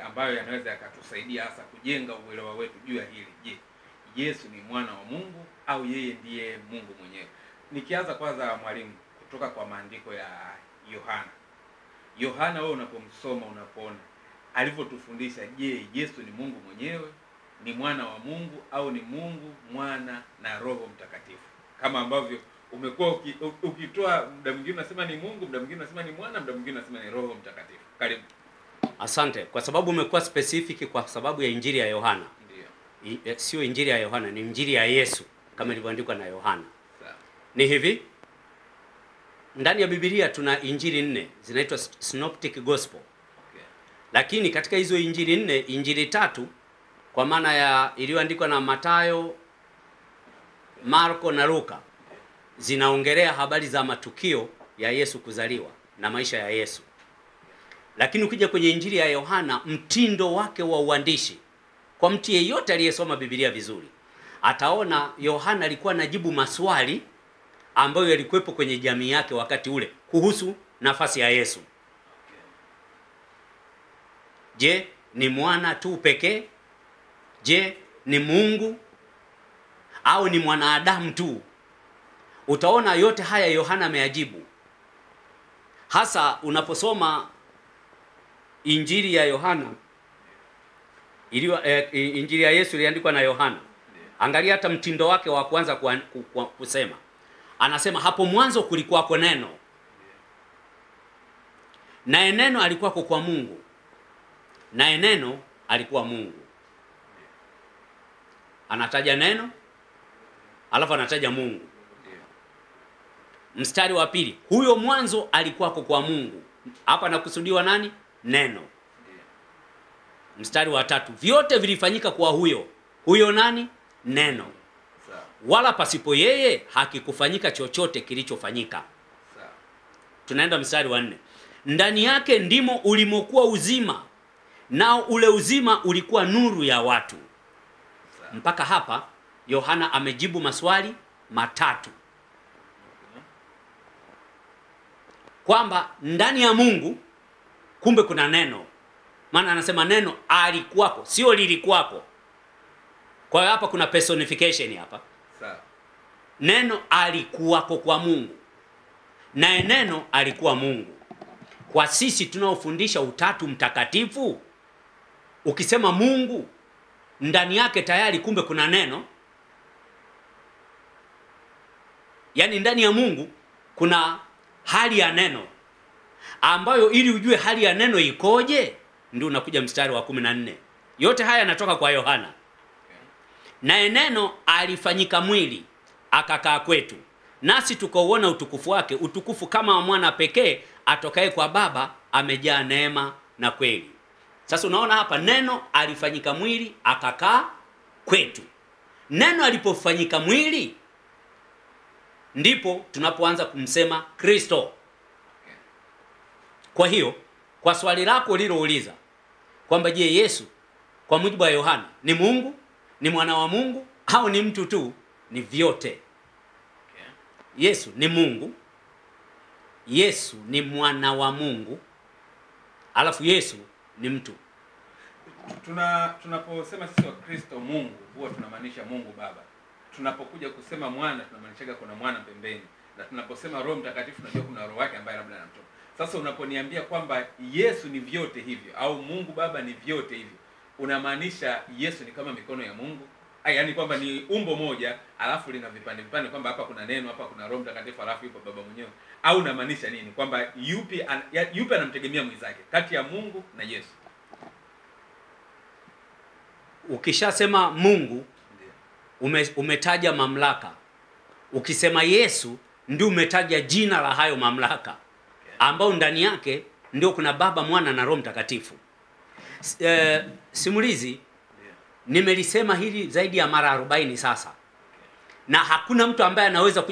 ambayo yanaweza yakatusaidia hasa kujenga uelewa wetu juu ya hili. Je, Yesu ni mwana wa Mungu au yeye ndiye Mungu mwenyewe? Nikianza kwanza, mwalimu, kutoka kwa maandiko ya Yohana, wewe unapomsoma, unapoona alivyotufundisha, je, Yesu ni Mungu mwenyewe, ni mwana wa Mungu, au ni Mungu, Mwana na Roho Mtakatifu? Kama ambavyo umekuwa ukitoa, muda mwingine unasema ni Mungu, muda mwingine unasema ni Mwana, muda mwingine unasema ni Roho Mtakatifu. Karibu. Asante, kwa sababu umekuwa specific kwa sababu ya Injili ya Yohana. Ndio. Sio Injili ya Yohana, ni Injili ya Yesu kama ilivyoandikwa na Yohana. Sawa. Ni hivi, ndani ya Biblia tuna Injili 4 zinaitwa Synoptic Gospel. Okay. Lakini katika hizo Injili 4, Injili 3 kwa maana ya iliyoandikwa na Mathayo, Marko na Luka zinaongelea habari za matukio ya Yesu kuzaliwa na maisha ya Yesu. Lakini ukija kwenye Injili ya Yohana, mtindo wake wa uandishi, kwa mtu yeyote aliyesoma Biblia vizuri, ataona Yohana alikuwa anajibu maswali ambayo yalikuwepo kwenye jamii yake wakati ule kuhusu nafasi ya Yesu. Je, ni mwana tu pekee? Je, ni Mungu au ni mwanadamu tu? Utaona yote haya Yohana ameyajibu. Hasa unaposoma Injili ya Yohana, Injili ya Yesu iliandikwa na Yohana. Angalia hata mtindo wake wa kwanza kusema. Anasema hapo mwanzo kulikuwako neno. Naye neno alikuwako kwa Mungu. Naye neno alikuwa Mungu. Anataja neno, alafu anataja Mungu. Mstari wa pili, huyo mwanzo alikuwako kwa Mungu. Hapa anakusudiwa nani? Neno. Mstari wa tatu, vyote vilifanyika kwa huyo. Huyo nani? Neno. Wala pasipo yeye hakikufanyika chochote kilichofanyika. Tunaenda mstari wa 4. Ndani yake ndimo ulimokuwa uzima, nao ule uzima ulikuwa nuru ya watu. Mpaka hapa Yohana amejibu maswali matatu. Kwamba ndani ya Mungu kumbe kuna neno. Maana anasema neno alikuwako, sio lilikuwako. Kwa hiyo hapa kuna personification hapa. Sawa. Neno alikuwako kwa Mungu. Naye neno alikuwa Mungu. Kwa sisi tunaofundisha utatu mtakatifu, ukisema Mungu, ndani yake tayari kumbe kuna neno. Yaani ndani ya Mungu kuna hali ya neno, ambayo ili ujue hali ya neno ikoje, ndio unakuja mstari wa 14. Yote haya yanatoka kwa Yohana. Naye neno alifanyika mwili, akakaa kwetu, nasi tukauona utukufu wake, utukufu kama wa mwana pekee atokaye kwa Baba, amejaa neema na kweli. Sasa unaona hapa neno alifanyika mwili, akakaa kwetu. Neno alipofanyika mwili, ndipo tunapoanza kumsema Kristo. Kwa hiyo, kwa swali lako ulilouliza kwamba je, Yesu kwa mujibu wa Yohana ni Mungu, ni mwana wa Mungu au ni mtu tu? Ni vyote. Yesu ni Mungu, Yesu ni mwana wa Mungu, alafu Yesu ni mtu. Tunaposema sisi wa Kristo Mungu, huwa tunamaanisha Mungu Baba. Tunapokuja kusema mwana, tunamaanisha kuna mwana pembeni. Na tunaposema Roho Mtakatifu, tunajua kuna roho yake ambaye labda anamtoka. Sasa unaponiambia kwamba Yesu ni vyote hivyo au Mungu Baba ni vyote hivyo, unamaanisha Yesu ni kama mikono ya Mungu? Yaani kwamba ni umbo moja alafu lina vipande vipande, kwamba hapa kuna neno, hapa kuna Roho Mtakatifu, alafu yupo Baba mwenyewe? Au unamaanisha nini? Kwamba yupi anamtegemea mwenzake kati ya Mungu na Yesu? Ukishasema Mungu umetaja mamlaka. Ukisema Yesu ndio umetaja jina la hayo mamlaka, ambao ndani yake ndio kuna Baba, Mwana na Roho Mtakatifu. Simulizi nimelisema hili zaidi ya mara 40 sasa. Na hakuna mtu ambaye anaweza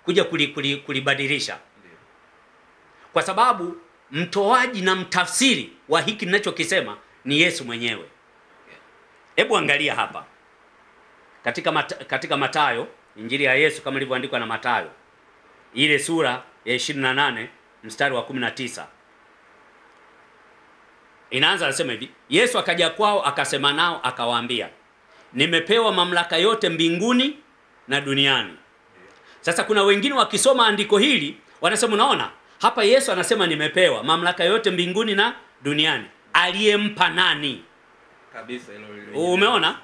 kuja kulibadilisha. Kwa sababu mtoaji na mtafsiri wa hiki ninachokisema ni Yesu mwenyewe. Hebu angalia hapa. Katika Mathayo, Injili ya Yesu kama ilivyoandikwa na Mathayo, ile sura ya 28 mstari wa 19. Inaanza anasema hivi, Yesu akaja kwao akasema nao akawaambia, nimepewa mamlaka yote mbinguni na duniani. Sasa kuna wengine wakisoma andiko hili wanasema, unaona hapa Yesu anasema nimepewa mamlaka yote mbinguni na duniani. Aliyempa nani? Kabisa hilo. Umeona?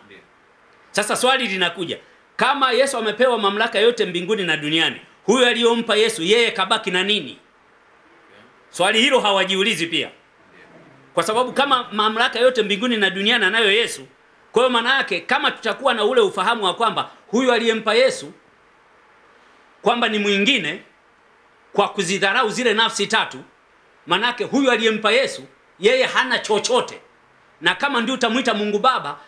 Sasa swali linakuja, kama Yesu amepewa mamlaka yote mbinguni na duniani, huyo aliyompa Yesu yeye kabaki na nini? Swali hilo hawajiulizi pia. Kwa sababu kama mamlaka yote mbinguni na duniani anayo Yesu, kwa hiyo maana yake kama tutakuwa na ule ufahamu wa kwamba huyu aliyempa Yesu kwamba ni mwingine kwa kuzidharau zile nafsi tatu, maana yake huyu aliyempa Yesu yeye hana chochote. Na kama ndio utamuita Mungu Baba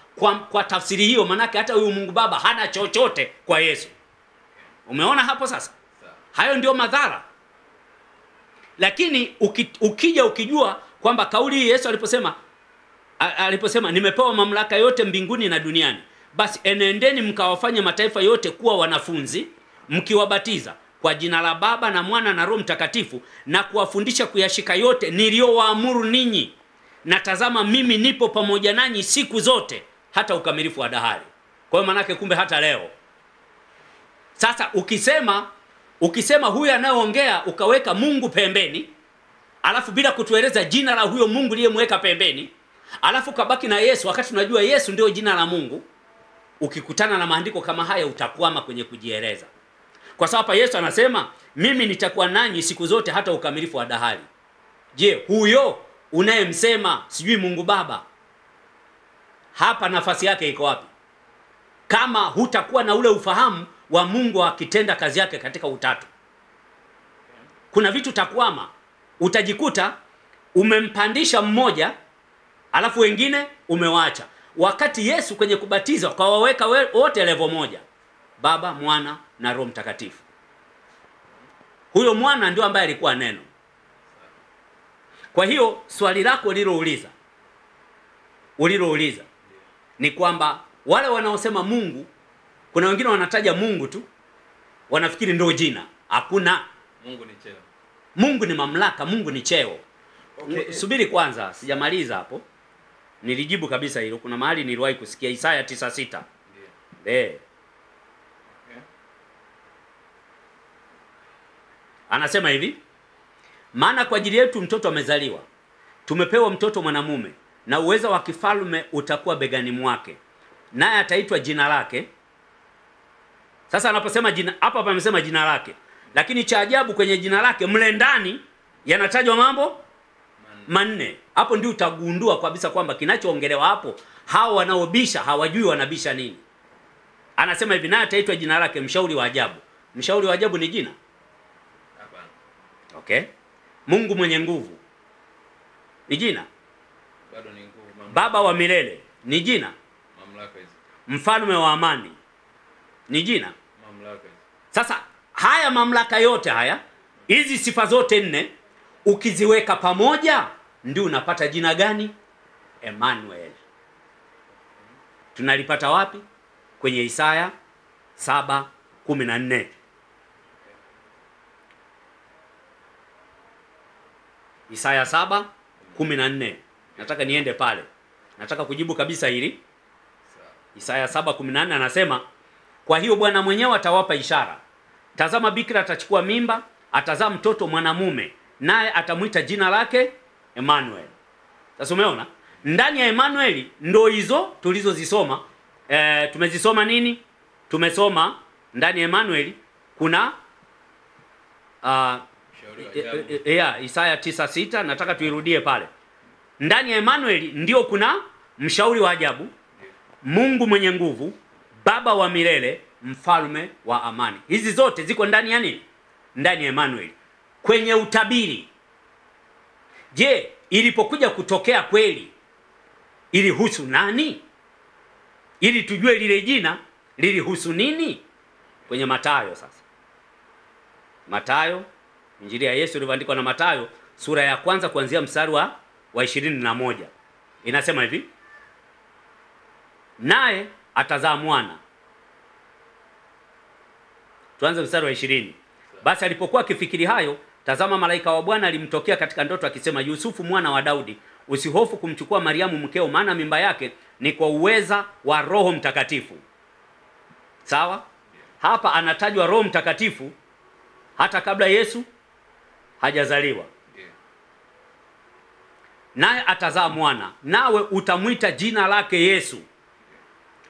kwa tafsiri hiyo, maana yake hata huyu Mungu Baba hana chochote kwa Yesu. Umeona hapo sasa? Hayo ndio madhara. Lakini ukija ukijua kwamba kauli hii Yesu aliposema nimepewa mamlaka yote mbinguni na duniani, basi enendeni mkawafanye mataifa yote kuwa wanafunzi, mkiwabatiza kwa jina la Baba na Mwana na Roho Mtakatifu, na kuwafundisha kuyashika yote niliyowaamuru ninyi, na tazama mimi nipo pamoja nanyi siku zote hata ukamilifu wa dahari. Kwa hiyo manake kumbe hata leo. Sasa ukisema huyu anayeongea ukaweka Mungu pembeni, alafu bila kutueleza jina la huyo Mungu aliyemweka pembeni, alafu kabaki na Yesu wakati tunajua Yesu ndio jina la Mungu, ukikutana na maandiko kama haya utakwama kwenye kujieleza. Kwa sababu hapa Yesu anasema mimi nitakuwa nanyi siku zote hata ukamilifu wa dahari. Je, huyo unayemsema sijui Mungu Baba, hapa nafasi yake iko wapi? Kama hutakuwa na ule ufahamu wa Mungu akitenda kazi yake katika utatu, kuna vitu takwama. Utajikuta umempandisha mmoja alafu wengine umewaacha. Wakati Yesu kwenye kubatiza kawaweka wote level moja, Baba, Mwana na Roho Mtakatifu. Huyo Mwana ndio ambaye alikuwa neno. Kwa hiyo swali lako ulilouliza ni kwamba wale wanaosema Mungu, kuna wengine wanataja Mungu tu, wanafikiri ndio jina. Hakuna. Mungu ni cheo. Mungu ni mamlaka, Mungu ni cheo. Okay. Subiri kwanza, sijamaliza hapo. Nilijibu kabisa hilo. Kuna mahali niliwahi kusikia Isaya 9:6. Ndio. Okay. Anasema hivi, maana kwa ajili yetu mtoto amezaliwa, tumepewa mtoto mwanamume, na uweza wa kifalme utakuwa begani mwake, naye ataitwa jina lake. Sasa anaposema jina hapa amesema jina lake, lakini cha ajabu kwenye jina lake mle ndani yanatajwa mambo manne. Hapo ndio utagundua kabisa kwamba kinachoongelewa hapo, hao wanaobisha hawajui wanabisha nini. Anasema hivi, naye ataitwa jina lake mshauri wa ajabu. Mshauri wa ajabu ni jina? Hapana. Okay. Mungu mwenye nguvu ni jina? Bado ni nguvu. Baba wa milele ni jina? Mamlaka hizo. Mfalme wa amani ni jina? Mamlaka hizo. Sasa haya mamlaka yote haya, hizi sifa zote nne ukiziweka pamoja ndio unapata jina gani? Emmanuel. Tunalipata wapi? Kwenye Isaya 7:14. Isaya 7:14. Nataka niende pale. Nataka kujibu kabisa hili. Isaya 7:14 anasema, kwa hiyo Bwana mwenyewe atawapa ishara. Tazama, bikira atachukua mimba, atazaa mtoto mwanamume, naye atamuita jina lake Emmanuel. Sasa umeona? Ndani ya Emmanuel ndo hizo tulizozisoma. Tumezisoma nini? Tumesoma ndani ya Emmanuel kuna Isaya 9:6, nataka tuirudie pale. Ndani ya Emmanuel ndio kuna mshauri wa ajabu, Mungu mwenye nguvu, Baba wa milele, mfalme wa amani. Hizi zote ziko ndani ya nini? Ndani ya Emmanuel. Kwenye utabiri, je, ilipokuja kutokea kweli ilihusu nani? Ili tujue lile jina lilihusu nini? Kwenye Mathayo sasa. Mathayo, Injili ya Yesu ilivyoandikwa na Mathayo sura ya kwanza kuanzia mstari wa 21. Inasema hivi, naye atazaa mwana. Tuanze mstari wa 20. Basi alipokuwa akifikiri hayo, tazama malaika wa Bwana alimtokea katika ndoto akisema, Yusufu mwana wa Daudi, usihofu kumchukua Mariamu mkeo, maana mimba yake ni kwa uweza wa Roho Mtakatifu. Sawa? Hapa anatajwa Roho Mtakatifu hata kabla Yesu hajazaliwa. Naye atazaa mwana, nawe utamwita jina lake Yesu,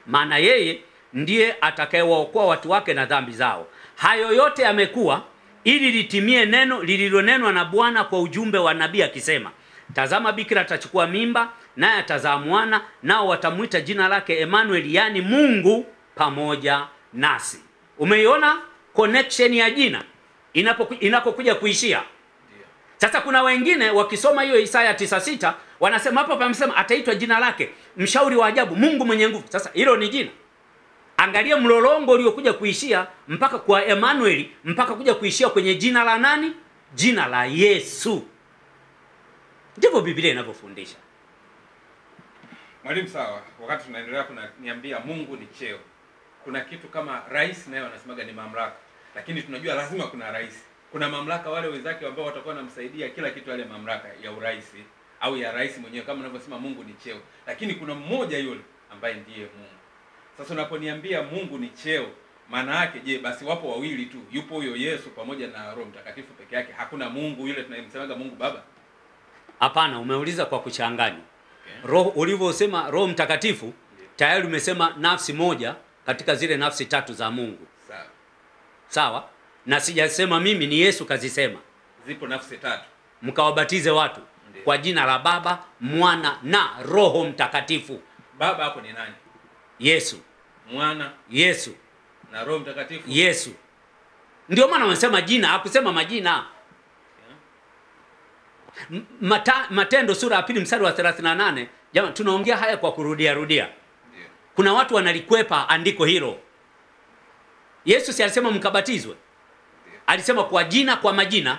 maana yeye ndiye atakayewaokoa watu wake na dhambi zao. Hayo yote yamekuwa ili litimie neno lililonenwa na Bwana kwa ujumbe wa nabii akisema, tazama bikira atachukua mimba, naye atazaa mwana, nao watamwita jina lake Emmanuel, yani Mungu pamoja nasi. Umeiona connection ya jina inapokuja kuishia? Sasa kuna wengine wakisoma hiyo Isaya 9:6 wanasema hapo pamesema ataitwa jina lake mshauri wa ajabu, Mungu mwenye nguvu. Sasa hilo ni jina. Angalia mlolongo uliokuja kuishia mpaka kwa Emmanuel, mpaka kuja kuishia kwenye jina la nani? Jina la Yesu. Ndivyo Biblia inavyofundisha. Mwalimu, sawa. Wakati tunaendelea niambia Mungu ni cheo. Kuna kitu kama rais, naye wanasemaga ni mamlaka. Lakini tunajua lazima kuna rais. Kuna mamlaka wale wenzake ambao watakuwa wanamsaidia kila kitu, yale mamlaka ya urais au ya rais mwenyewe, kama unavyosema Mungu ni cheo. Lakini kuna mmoja yule ambaye ndiye Mungu. Sasa unaponiambia Mungu ni cheo, maana yake je, basi wapo wawili tu? Yupo huyo Yesu pamoja na Roho Mtakatifu peke yake? Hakuna Mungu yule tunayemsemaga Mungu Baba? Hapana, umeuliza kwa kuchanganya. Okay. Roho ulivyosema Roho Mtakatifu, tayari umesema nafsi moja katika zile nafsi tatu za Mungu. Sawa. Sawa? Na sijasema mimi, ni Yesu kazisema. Zipo nafsi tatu. Mkawabatize watu kwa jina la Baba, Mwana na Roho Mtakatifu. Baba hapo ni nani? Yesu. Mwana Yesu. Na Roho Mtakatifu Yesu. Ndio maana wanasema jina, hakusema majina. Matendo sura ya 2 mstari wa 38. Jamani, tunaongea haya kwa kurudia rudia. Kuna watu wanalikwepa andiko hilo. Yesu si alisema mkabatizwe? Alisema kwa jina, kwa majina?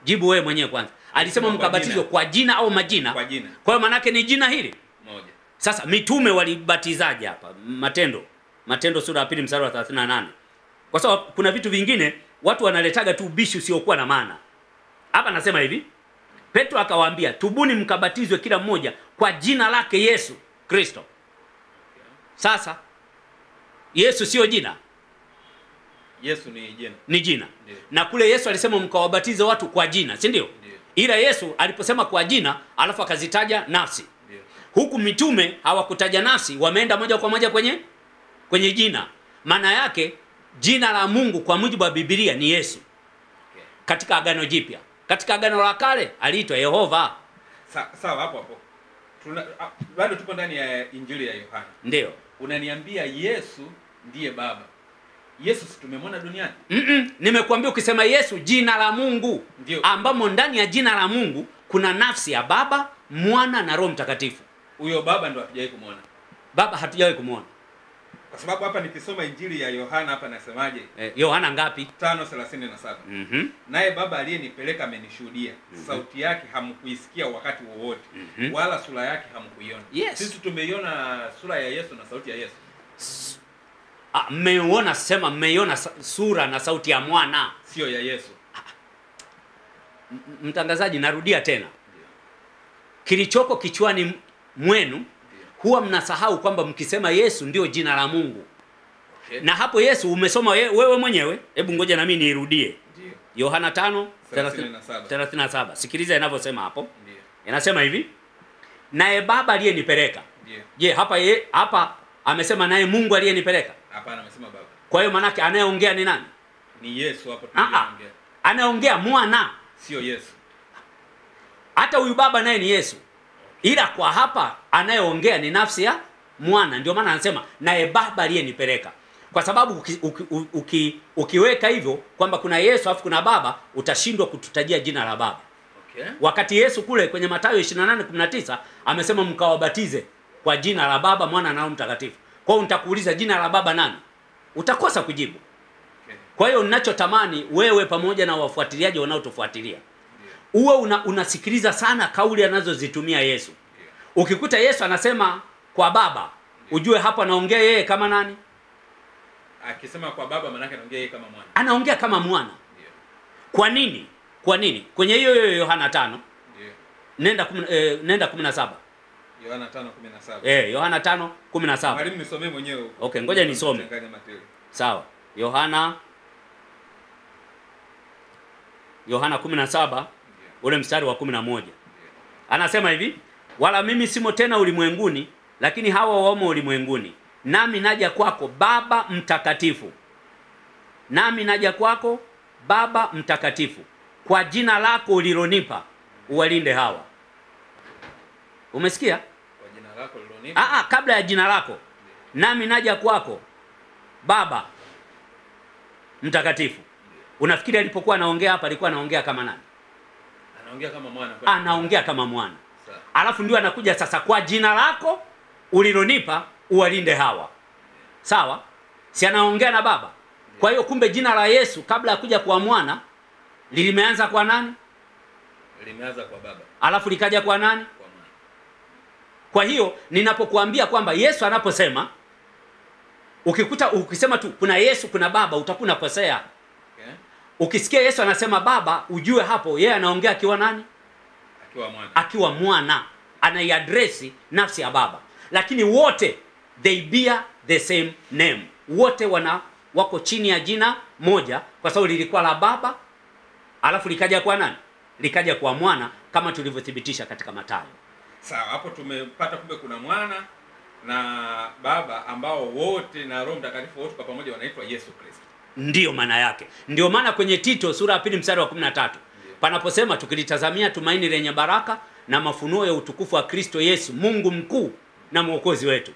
Jibu wewe mwenyewe kwanza. Alisema mkabatizwe kwa jina au majina? Kwa jina. Kwa hiyo maana yake ni jina hili moja. Sasa mitume walibatizaje hapa? Matendo sura ya 2 mstari wa 38. Kwa sababu kuna vitu vingine watu wanaletaga tu ubishi usiokuwa na maana. Hapa nasema hivi, Petro akawaambia, tubuni mkabatizwe kila mmoja kwa jina lake Yesu Kristo. Sasa Yesu sio jina? Yesu ni jina. Ni jina. Ndiyo. Na kule Yesu alisema mkawabatize watu kwa jina, si ndio? Ila Yesu aliposema kwa jina, alafu akazitaja nafsi. Ndiyo. Huku mitume hawakutaja nafsi, wameenda moja kwa moja kwenye jina. Maana yake jina la Mungu kwa mujibu wa Biblia ni Yesu. Okay. Katika Agano Jipya. Katika Agano la Kale aliitwa Yehova. Sawa, hapo. Bado tupo ndani ya Injili ya Yohana. Ndio. Unaniambia Yesu ndiye Baba. Yesu si tumemwona duniani? Nimekuambia ukisema Yesu jina la Mungu, ndio, ambamo ndani ya jina la Mungu kuna nafsi ya Baba, Mwana na Roho Mtakatifu. Huyo Baba ndo hatujawahi kumuona. Baba hatujawahi kumuona. Kwa sababu hapa nikisoma Injili ya Yohana hapa nasemaje? Yohana ngapi? 5:37. Naye Baba aliyenipeleka amenishuhudia. Sauti yake hamkuisikia wakati wowote. Wala sura yake hamkuiona. Yes. Sisi tumeiona sura ya Yesu na sauti ya Yesu. Mmeiona sura na sauti ya Mwana, sio ya Yesu. Mtangazaji, narudia tena. Kilichoko kichwani mwenu huwa mnasahau kwamba mkisema Yesu ndio jina la Mungu. Okay. Na hapo Yesu umesoma wewe mwenyewe. Hebu ngoja na mimi nirudie. Ndio. Yohana 5:37. Sikiliza inavyosema hapo. Ndio. Inasema hivi, naye Baba aliyenipeleka. Ndio. Je, hapa amesema naye Mungu aliyenipeleka? Hapana, amesema Baba. Kwa hiyo maana yake anayeongea ni nani? Ni Yesu hapo tunaongea. Anaongea Mwana, sio Yesu. Hata huyu Baba naye ni Yesu. Ila kwa hapa anayeongea ni nafsi ya Mwana. Ndio maana anasema naye Baba aliyenipeleka. Kwa sababu ukiweka hivyo kwamba kuna Yesu afu kuna Baba, utashindwa kututajia jina la Baba. Okay. Wakati Yesu kule kwenye Mathayo 28:19 amesema mkawabatize kwa jina la Baba, Mwana na Roho Mtakatifu. Kwa hiyo nitakuuliza jina la Baba nani? Utakosa kujibu. Okay. Kwa hiyo ninachotamani wewe pamoja na wafuatiliaji wanaotufuatilia, uwe unasikiliza sana kauli anazozitumia Yesu. Ukikuta Yesu anasema kwa Baba, ujue hapo anaongea yeye kama nani? Akisema kwa Baba maana yake anaongea yeye kama Mwana. Anaongea kama Mwana. Kwa nini? Kwenye hiyo Yohana 5. Nenda 17. Yohana 5:17. Yohana 5:17. Mwalimu nisomee mwenyewe huko. Okay, ngoja nisome. Sawa. Yohana 17 ule mstari wa 11. Anasema hivi, wala mimi simo tena ulimwenguni, lakini hawa wamo ulimwenguni. Nami naja kwako Baba mtakatifu. Nami naja kwako Baba mtakatifu. Kwa jina lako ulilonipa uwalinde hawa. Umesikia? Kwa jina lako ulilonipa. Kabla ya jina lako. Nami naja kwako Baba mtakatifu. Unafikiri alipokuwa anaongea hapa alikuwa anaongea kama nani? Anaongea kama mwana. Anaongea kama mwana. Alafu ndio anakuja sasa, kwa jina lako ulilonipa uwalinde hawa. Sawa? Si anaongea na Baba. Kwa hiyo kumbe jina la Yesu kabla ya kuja kwa mwana limeanza kwa nani? Limeanza kwa Baba. Alafu likaja kwa nani? Kwa mwana. Kwa hiyo ninapokuambia kwamba Yesu anaposema, ukisema tu kuna Yesu kuna Baba utakuwa unakosea. Okay. Ukisikia Yesu anasema Baba, ujue hapo yeye anaongea akiwa nani? Akiwa mwana. Akiwa mwana, anaiadresi nafsi ya Baba. Lakini wote they bear the same name. Wote wako chini ya jina moja, kwa sababu lilikuwa la Baba, alafu likaja kwa nani? Likaja kwa mwana, kama tulivyothibitisha katika Mathayo. Sawa, hapo tumepata kumbe kuna mwana na Baba ambao wote na Roho Mtakatifu wote kwa pamoja wanaitwa Yesu Kristo. Ndiyo maana yake. Ndiyo maana kwenye Tito sura ya 2 mstari wa 13 panaposema tukilitazamia tumaini lenye baraka na mafunuo ya utukufu wa Kristo Yesu, Mungu mkuu na mwokozi wetu.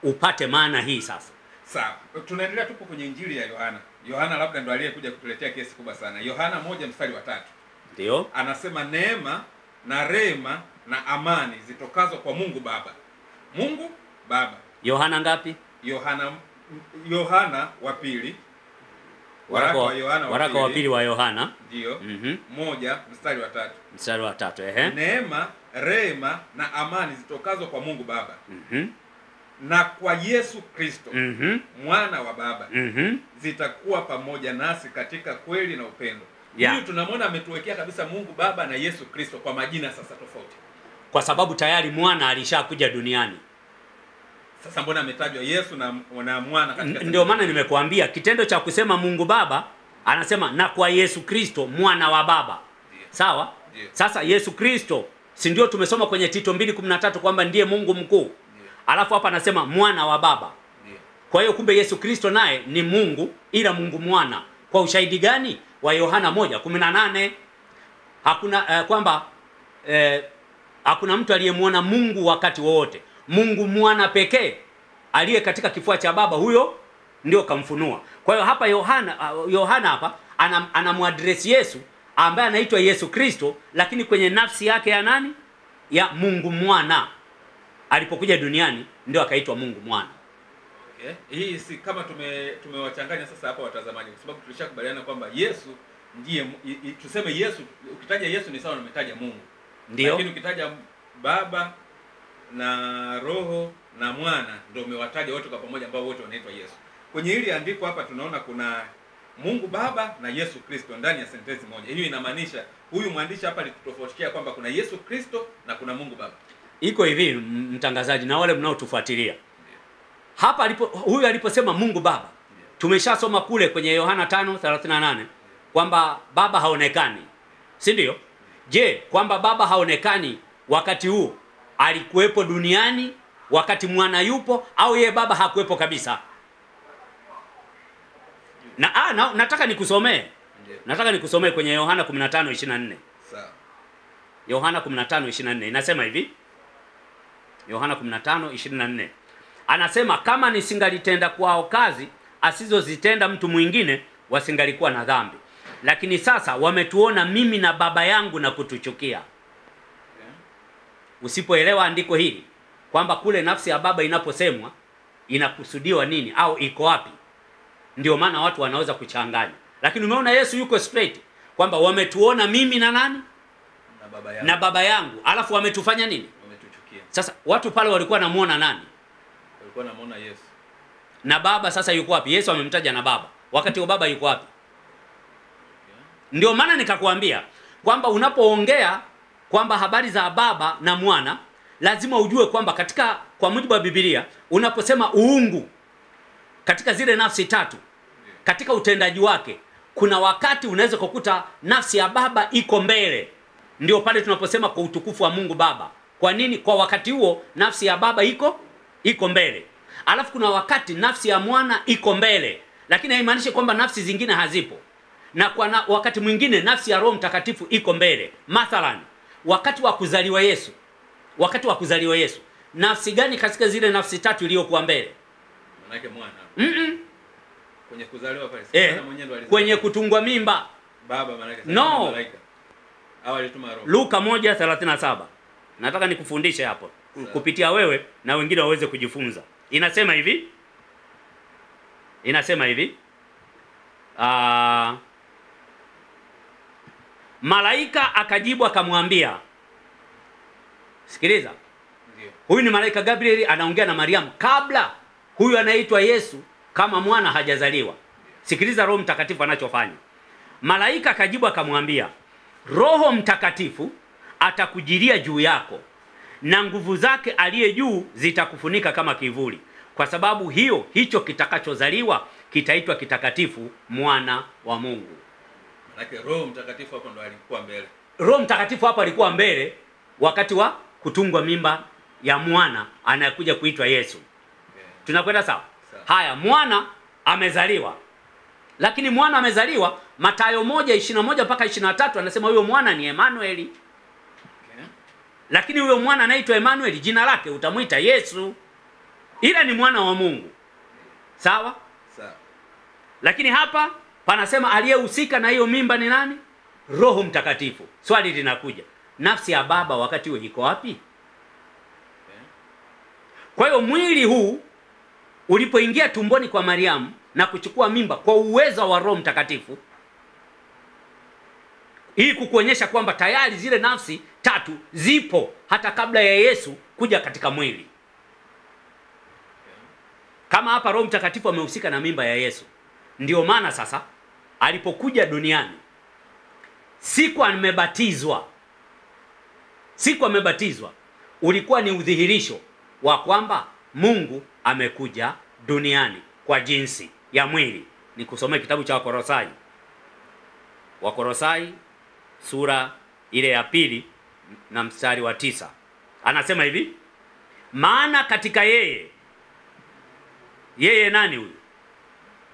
Upate maana hii sasa. Sawa. Tunaendelea tupo kwenye Injili ya Yohana. Yohana labda ndo aliyekuja kutuletea kesi kubwa sana. Yohana 1 mstari wa 3. Ndio. Anasema neema na rehema na amani zitokazo kwa Mungu Baba. Mungu Baba. Yohana ngapi? Yohana wa pili. Waraka wa pili wa Yohana. Ndio. 1 mstari wa 3. Mstari wa 3, Neema, rehema na amani zitokazo kwa Mungu Baba. Na kwa Yesu Kristo, mwana wa Baba, zitakuwa pamoja nasi katika kweli na upendo. Huyu tunamwona ametuwekea kabisa Mungu Baba na Yesu Kristo kwa majina sasa tofauti. Kwa sababu tayari mwana alishakuja duniani. Sasa mbona ametajwa Yesu na mwana katika? Ndio maana nimekuambia kitendo cha kusema Mungu Baba, anasema na kwa Yesu Kristo mwana wa Baba. Sawa? Sasa Yesu Kristo, si ndio tumesoma kwenye Tito 2:13 kwamba ndiye Mungu mkuu. Alafu hapa anasema mwana wa Baba. Kwa hiyo kumbe Yesu Kristo naye ni Mungu, ila Mungu mwana. Kwa ushahidi gani? Wa Yohana 1:18. Hakuna kwamba hakuna mtu aliyemwona Mungu wakati wowote. Mungu mwana pekee aliye katika kifua cha Baba, huyo ndio kamfunua. Kwa hiyo hapa Yohana hapa anamuaddress Yesu ambaye anaitwa Yesu Kristo, lakini kwenye nafsi yake ya nani? Ya Mungu mwana. Alipokuja duniani ndio akaitwa Mungu mwana. Okay. Hii si kama tumewachanganya sasa hapa watazamaji, kwa sababu tulishakubaliana kwamba Yesu ndiye tuseme Yesu, ukitaja Yesu ni sawa na umetaja Mungu. Ndio. Lakini ukitaja Baba na Roho na Mwana ndio umewataja wote kwa pamoja ambao wote wanaitwa Yesu. Kwenye hili andiko hapa tunaona kuna Mungu Baba na Yesu Kristo ndani ya sentensi moja. Hiyo inamaanisha huyu mwandishi hapa alitutofautikia kwamba kuna Yesu Kristo na kuna Mungu Baba. Iko hivi mtangazaji na wale mnaotufuatilia. Hapa huyu aliposema Mungu Baba, tumeshasoma kule kwenye Yohana 5:38 kwamba Baba haonekani. Si ndio? Je, kwamba Baba haonekani wakati huu alikuwepo duniani wakati mwana yupo, au yeye Baba hakuwepo kabisa? Nataka nikusomee. Nataka nikusomee kwenye Yohana 15:24. Sawa. Yohana 15:24 inasema hivi. Yohana 15:24. Anasema kama nisingalitenda kwao kazi asizozitenda mtu mwingine, wasingalikuwa na dhambi. Lakini sasa wametuona mimi na Baba yangu na kutuchukia. Usipoelewa andiko hili kwamba kule nafsi ya Baba inaposemwa inakusudiwa nini au iko wapi, ndio maana watu wanaweza kuchanganya. Lakini umeona Yesu yuko straight kwamba wametuona mimi na nani? Na Baba yangu. Alafu wametufanya nini? Wametuchukia. Sasa watu pale walikuwa namuona nani? Walikuwa namuona Yesu. Na Baba sasa yuko wapi? Yesu amemtaja na Baba. Wakati wa Baba yuko wapi? Ndio maana nikakwambia kwamba unapoongea kwamba habari za Baba na Mwana, lazima ujue kwamba kwa mujibu wa Biblia unaposema uungu katika zile nafsi tatu, katika utendaji wake, kuna wakati unaweza kukuta nafsi ya Baba iko mbele. Ndio pale tunaposema kwa utukufu wa Mungu Baba. Kwa nini? Kwa wakati huo nafsi ya Baba iko mbele. Alafu kuna wakati nafsi ya Mwana iko mbele, lakini haimaanishi kwamba nafsi zingine hazipo. Na wakati mwingine nafsi ya Roho Mtakatifu iko mbele. Mathalan, wakati wa kuzaliwa Yesu, nafsi gani katika zile nafsi tatu iliyokuwa mbele? Manake Mwana. Kwenye kuzaliwa pale, Mwana mwenyewe ndo alizaliwa. Kwenye kutungwa mimba. Baba manake no. Malaika. Hawa alituma Roho. Luka 1:37. Nataka nikufundishe hapo kupitia wewe na wengine waweze kujifunza. Inasema hivi. Malaika akajibu akamwambia. Sikiliza. Ndio. Huyu ni malaika Gabrieli anaongea na Mariamu kabla huyu anaitwa Yesu kama mwana hajazaliwa. Sikiliza Roho Mtakatifu anachofanya. Malaika akajibu akamwambia, Roho Mtakatifu atakujilia juu yako na nguvu zake aliye juu zitakufunika kama kivuli. Kwa sababu hicho kitakachozaliwa kitaitwa kitakatifu, mwana wa Mungu. Manake Roho Mtakatifu hapo ndo alikuwa mbele. Roho Mtakatifu hapo alikuwa mbele wakati wa kutungwa mimba ya mwana anayekuja kuitwa Yesu. Tunakwenda sawa? Haya, mwana amezaliwa. Lakini mwana amezaliwa, Mathayo 1:21 mpaka 23 anasema huyo mwana ni Emanueli. Lakini huyo mwana anaitwa Emanueli, jina lake utamuita Yesu. Ila ni mwana wa Mungu. Sawa? Sawa. Lakini hapa panasema aliyehusika na hiyo mimba ni nani? Roho Mtakatifu. Swali linakuja, nafsi ya Baba wakati huo iko wapi? Kwa hiyo mwili huu ulipoingia tumboni kwa Mariamu na kuchukua mimba kwa uwezo wa Roho Mtakatifu, hii kukuonyesha kwamba tayari zile nafsi tatu zipo hata kabla ya Yesu kuja katika mwili. Kama hapa Roho Mtakatifu amehusika na mimba ya Yesu, ndio maana sasa alipokuja duniani, siku amebatizwa ulikuwa ni udhihirisho wa kwamba Mungu amekuja duniani kwa jinsi ya mwili. Nikusomee kitabu cha Wakolosai sura ile ya 2 na mstari wa 9. Anasema hivi, maana katika yeye nani huyu?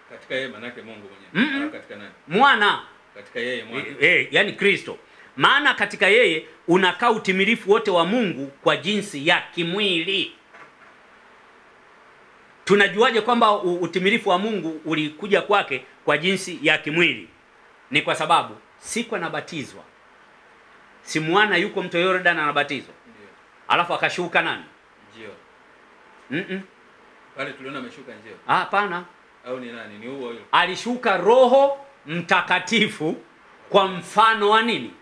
Katika yeye manake Mungu mwenyewe. Katika nani? Mwana. Katika yeye mwana. Yani Kristo. Maana katika yeye unakaa utimilifu wote wa Mungu kwa jinsi ya kimwili. Tunajuaje kwamba utimilifu wa Mungu ulikuja kwake kwa jinsi ya kimwili? Ni kwa sababu siku anabatizwa, si mwana yuko mto Yordan anabatizwa. Ndio. Alafu akashuka nani? Njio. Pale tuliona ameshuka njio. Hapana. Au ni nani? Ni huo. Alishuka Roho Mtakatifu kwa mfano wa nini?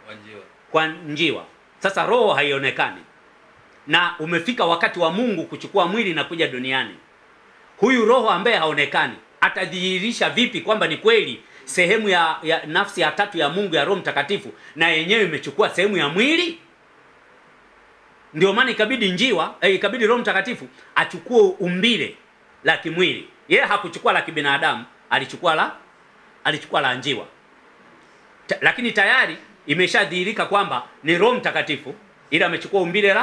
Wa njiwa. Kwa njiwa. Sasa roho haionekani. Na umefika wakati wa Mungu kuchukua mwili na kuja duniani. Huyu roho ambaye haonekani atadhihirisha vipi kwamba ni kweli sehemu ya nafsi ya tatu ya Mungu ya Roho Mtakatifu na yenyewe imechukua sehemu ya mwili? Ndio maana ikabidi Roho Mtakatifu achukue umbile la kimwili. Yeye hakuchukua la kibinadamu, alichukua la njiwa. Lakini tayari imeshadhihirika kwamba ni Roho Mtakatifu, ila amechukua umbile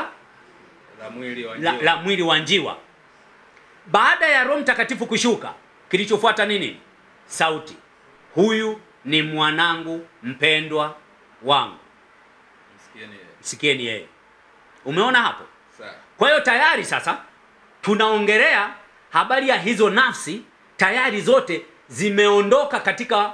la mwili wa njiwa. Baada ya Roho Mtakatifu kushuka, kilichofuata nini? Sauti, huyu ni mwanangu mpendwa wangu, msikieni yeye. Umeona hapo? Sawa. Kwa hiyo tayari sasa tunaongelea habari ya hizo nafsi, tayari zote zimeondoka katika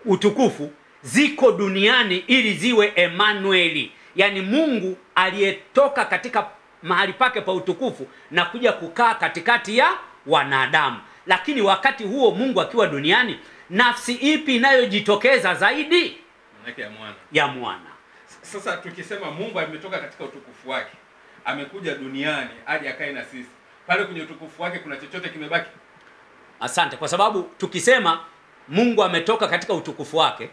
utukufu, ziko duniani ili ziwe Emanueli, yani Mungu aliyetoka katika mahali pake pa utukufu na kuja kukaa katikati ya wanadamu. Lakini wakati huo Mungu akiwa duniani, nafsi ipi inayojitokeza zaidi? Manake ya mwana. Ya mwana. Sasa tukisema Mungu ametoka katika utukufu wake, amekuja duniani hadi akae na sisi, pale kwenye utukufu wake kuna chochote kimebaki? Asante, kwa sababu tukisema Mungu ametoka katika utukufu wake,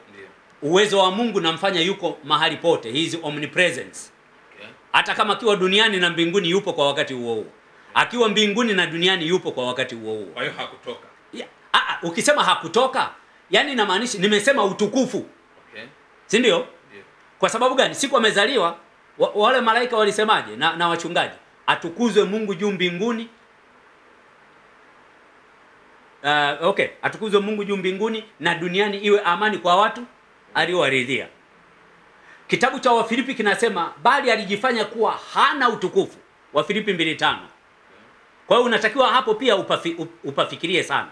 uwezo wa Mungu namfanya yuko mahali pote. He is omnipresence. Okay. Hata kama akiwa duniani na mbinguni yupo kwa wakati huo huo. Akiwa mbinguni na duniani yupo kwa wakati huo huo. Kwa hiyo hakutoka. Ukisema hakutoka, yani inamaanisha nimesema utukufu. Okay. Si ndio? Yeah. Kwa sababu gani? Siku amezaliwa wale malaika walisemaje na wachungaji? Atukuzwe Mungu juu mbinguni. Okay, atukuzwe Mungu juu mbinguni na duniani iwe amani kwa watu aliowaridhia. Kitabu cha Wafilipi kinasema bali alijifanya kuwa hana utukufu. Wafilipi 2:5. Kwa hiyo unatakiwa hapo pia upafikirie sana.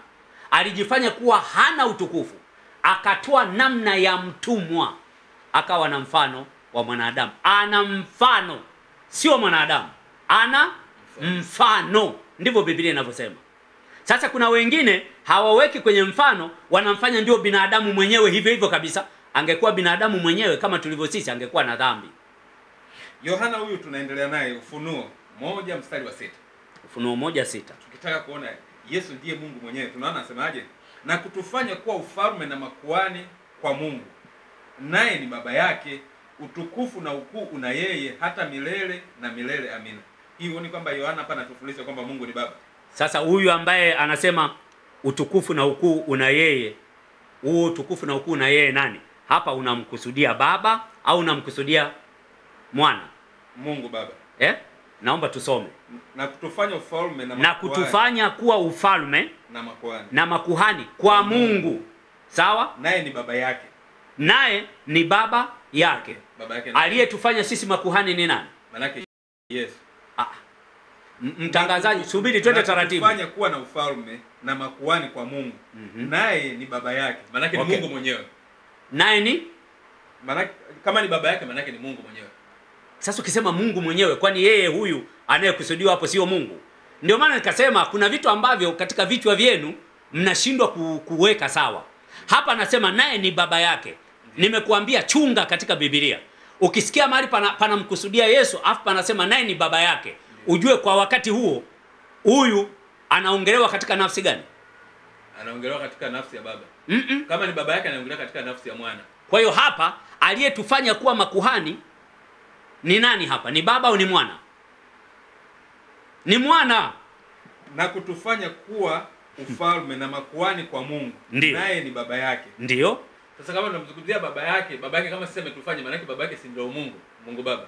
Alijifanya kuwa hana utukufu, akatoa namna ya mtumwa, akawa na mfano wa mwanadamu. Ana mfano, sio mwanadamu. Ana mfano, ndivyo Biblia inavyosema. Sasa kuna wengine hawaweki kwenye mfano, wanamfanya ndio binadamu mwenyewe hivyo hivyo kabisa. Angekuwa binadamu mwenyewe kama tulivyo sisi, angekuwa na dhambi. Yohana huyu tunaendelea naye, Ufunuo 1:6. Ufunuo 1:6. Tukitaka kuona Yesu ndiye Mungu mwenyewe, tunaona anasemaje? Na kutufanya kuwa ufalme na makuhani kwa Mungu, naye ni baba yake. Utukufu na ukuu una yeye hata milele na milele. Amina. Hii ni kwamba Yohana hapa anatufundisha kwamba Mungu ni baba. Sasa huyu ambaye anasema utukufu na ukuu una yeye, huo utukufu na ukuu na yeye nani? Hapa unamkusudia baba au unamkusudia mwana? Mungu baba. Naomba tusome. Na kutufanya ufalme na kutufanya kuwa ufalme na makuhani kwa Mungu. Sawa? Naye ni baba yake. Naye ni baba yake. Baba yake. Aliyetufanya sisi makuhani ni nani? Manake Yesu. Mtangazaji, subiri twende taratibu. Kufanya kuwa na ufalme na makuhani kwa Mungu. Naye ni baba yake. Manake ni Mungu mwenyewe. Naye ni manake kama ni baba yake manake ni Mungu mwenyewe. Sasa ukisema Mungu mwenyewe, kwani yeye huyu anayekusudiwa hapo sio Mungu? Ndio maana nikasema kuna vitu ambavyo katika vichwa vyenu mnashindwa kuweka sawa. Hapa anasema naye ni baba yake. Nimekuambia chunga katika Biblia. Ukisikia mahali panamkusudia Yesu, afu panasema naye ni baba yake, ujue kwa wakati huo huyu anaongelewa katika nafsi gani? Anaongelewa katika nafsi ya baba. Kama ni baba yake anaongelewa katika nafsi ya mwana. Kwa hiyo hapa aliyetufanya kuwa makuhani ni nani hapa? Ni baba au ni mwana? Ni mwana. Na kutufanya kuwa ufalme na makuhani kwa Mungu. Naye ni baba yake. Ndio. Sasa kama tunamzungumzia baba yake kama sisi ametufanya, maana yake baba yake si ndio Mungu, Mungu baba.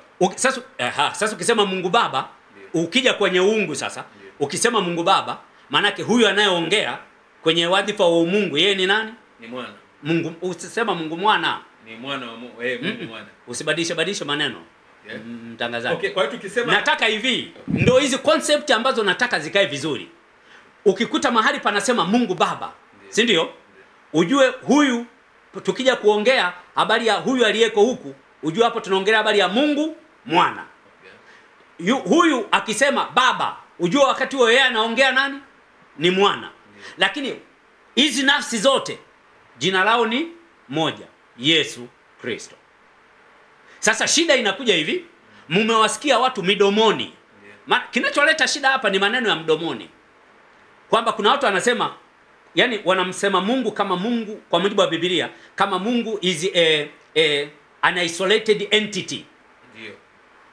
Sasa ukisema Mungu baba, ukija kwenye uungu sasa, ukisema Mungu baba, maana yake huyu anayeongea kwenye wadhifa wa umungu yeye ni nani? Ni mwana. Mungu, usisema Mungu mwana. Ni mwana wa Mungu, Mungu mwana. Usibadilishe maneno. Mtangazaji. Okay, kwa hiyo tukisema nataka hivi, ndio hizi concept ambazo nataka zikae vizuri. Ukikuta mahali panasema Mungu baba, si ndio? Ujue huyu tukija kuongea habari ya huyu aliyeko huku, ujue hapo tunaongelea habari ya Mungu mwana. Huyu akisema baba, ujue wakati huo yeye anaongea nani? Ni mwana. Lakini hizi nafsi zote jina lao ni moja, Yesu Kristo. Sasa shida inakuja hivi, mmewasikia watu midomoni. Kinacholeta shida hapa ni maneno ya mdomoni. Kwamba kuna watu wanasema, yani wanamsema Mungu kama Mungu kwa mujibu wa Biblia, kama Mungu is an isolated entity. Ndio.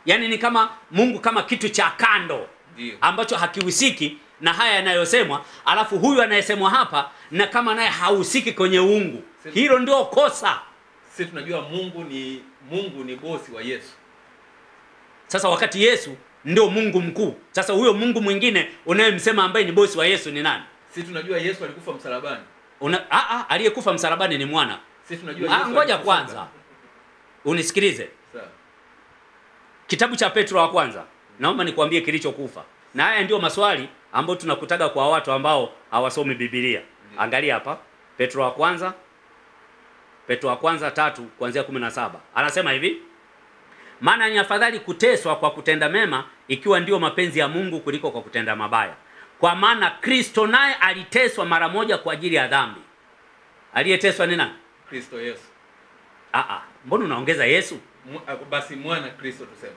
Yani ni kama Mungu kama kitu cha kando. Ndio. Ambacho hakihusiki na haya yanayosemwa, alafu huyu anayesemwa hapa na kama naye hahusiki kwenye uungu. Hilo ndio kosa. Sisi tunajua Mungu ni bosi wa Yesu. Sasa wakati Yesu ndio Mungu mkuu, sasa huyo Mungu mwingine unayemsema ambaye ni bosi wa Yesu ni nani? Sisi tunajua Yesu alikufa msalabani. Aliyekufa msalabani ni mwana. Sisi tunajua Yesu. Ngoja kwanza unisikilize. Sawa. Kitabu cha Petro wa kwanza, naomba nikwambie kilichokufa. Na haya ndio maswali ambayo tunakutaga kwa watu ambao hawasomi Biblia. Angalia hapa, Petro wa kwanza 3 kuanzia 17. Anasema hivi: maana ni afadhali kuteswa kwa kutenda mema, ikiwa ndio mapenzi ya Mungu, kuliko kwa kutenda mabaya. Kwa maana Kristo naye aliteswa mara moja kwa ajili ya dhambi. Aliyeteswa ni nani? Kristo Yesu. Mbona unaongeza Yesu? Basi mwana Kristo tuseme.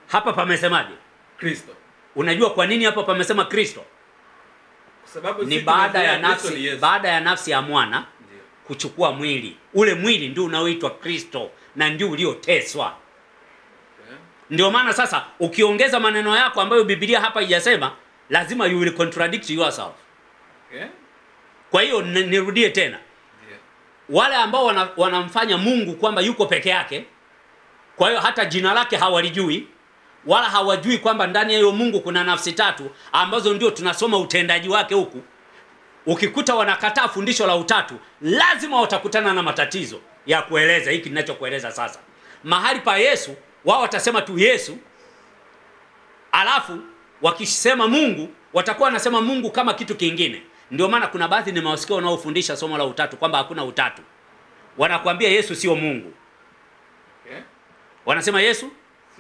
Hapa pamesemaje? Kristo. Unajua kwa nini hapa pamesema Kristo? Kwa sababu ni baada ya nafsi ya mwana. kuchukua mwili. Ule mwili ndio unaoitwa Kristo na ndio ulioteswa. Okay. Ndio maana sasa ukiongeza maneno yako ambayo Biblia hapa haijasema, lazima you will contradict yourself. Okay. Kwa hiyo nirudie tena. Yeah. Wale ambao wanamfanya Mungu kwamba yuko peke yake, kwa hiyo hata jina lake hawalijui, wala hawajui kwamba ndani ya hiyo Mungu kuna nafsi tatu ambazo ndio tunasoma utendaji wake huku. Ukikuta wanakataa fundisho la utatu, lazima watakutana na matatizo ya kueleza hiki ninachokueleza sasa. Mahali pa Yesu, wao watasema tu Yesu. Alafu wakisema Mungu, watakuwa wanasema Mungu kama kitu kingine. Ndio maana kuna baadhi nimewasikia wanaofundisha somo la utatu kwamba hakuna utatu. Wanakuambia Yesu sio Mungu. Okay. Wanasema Yesu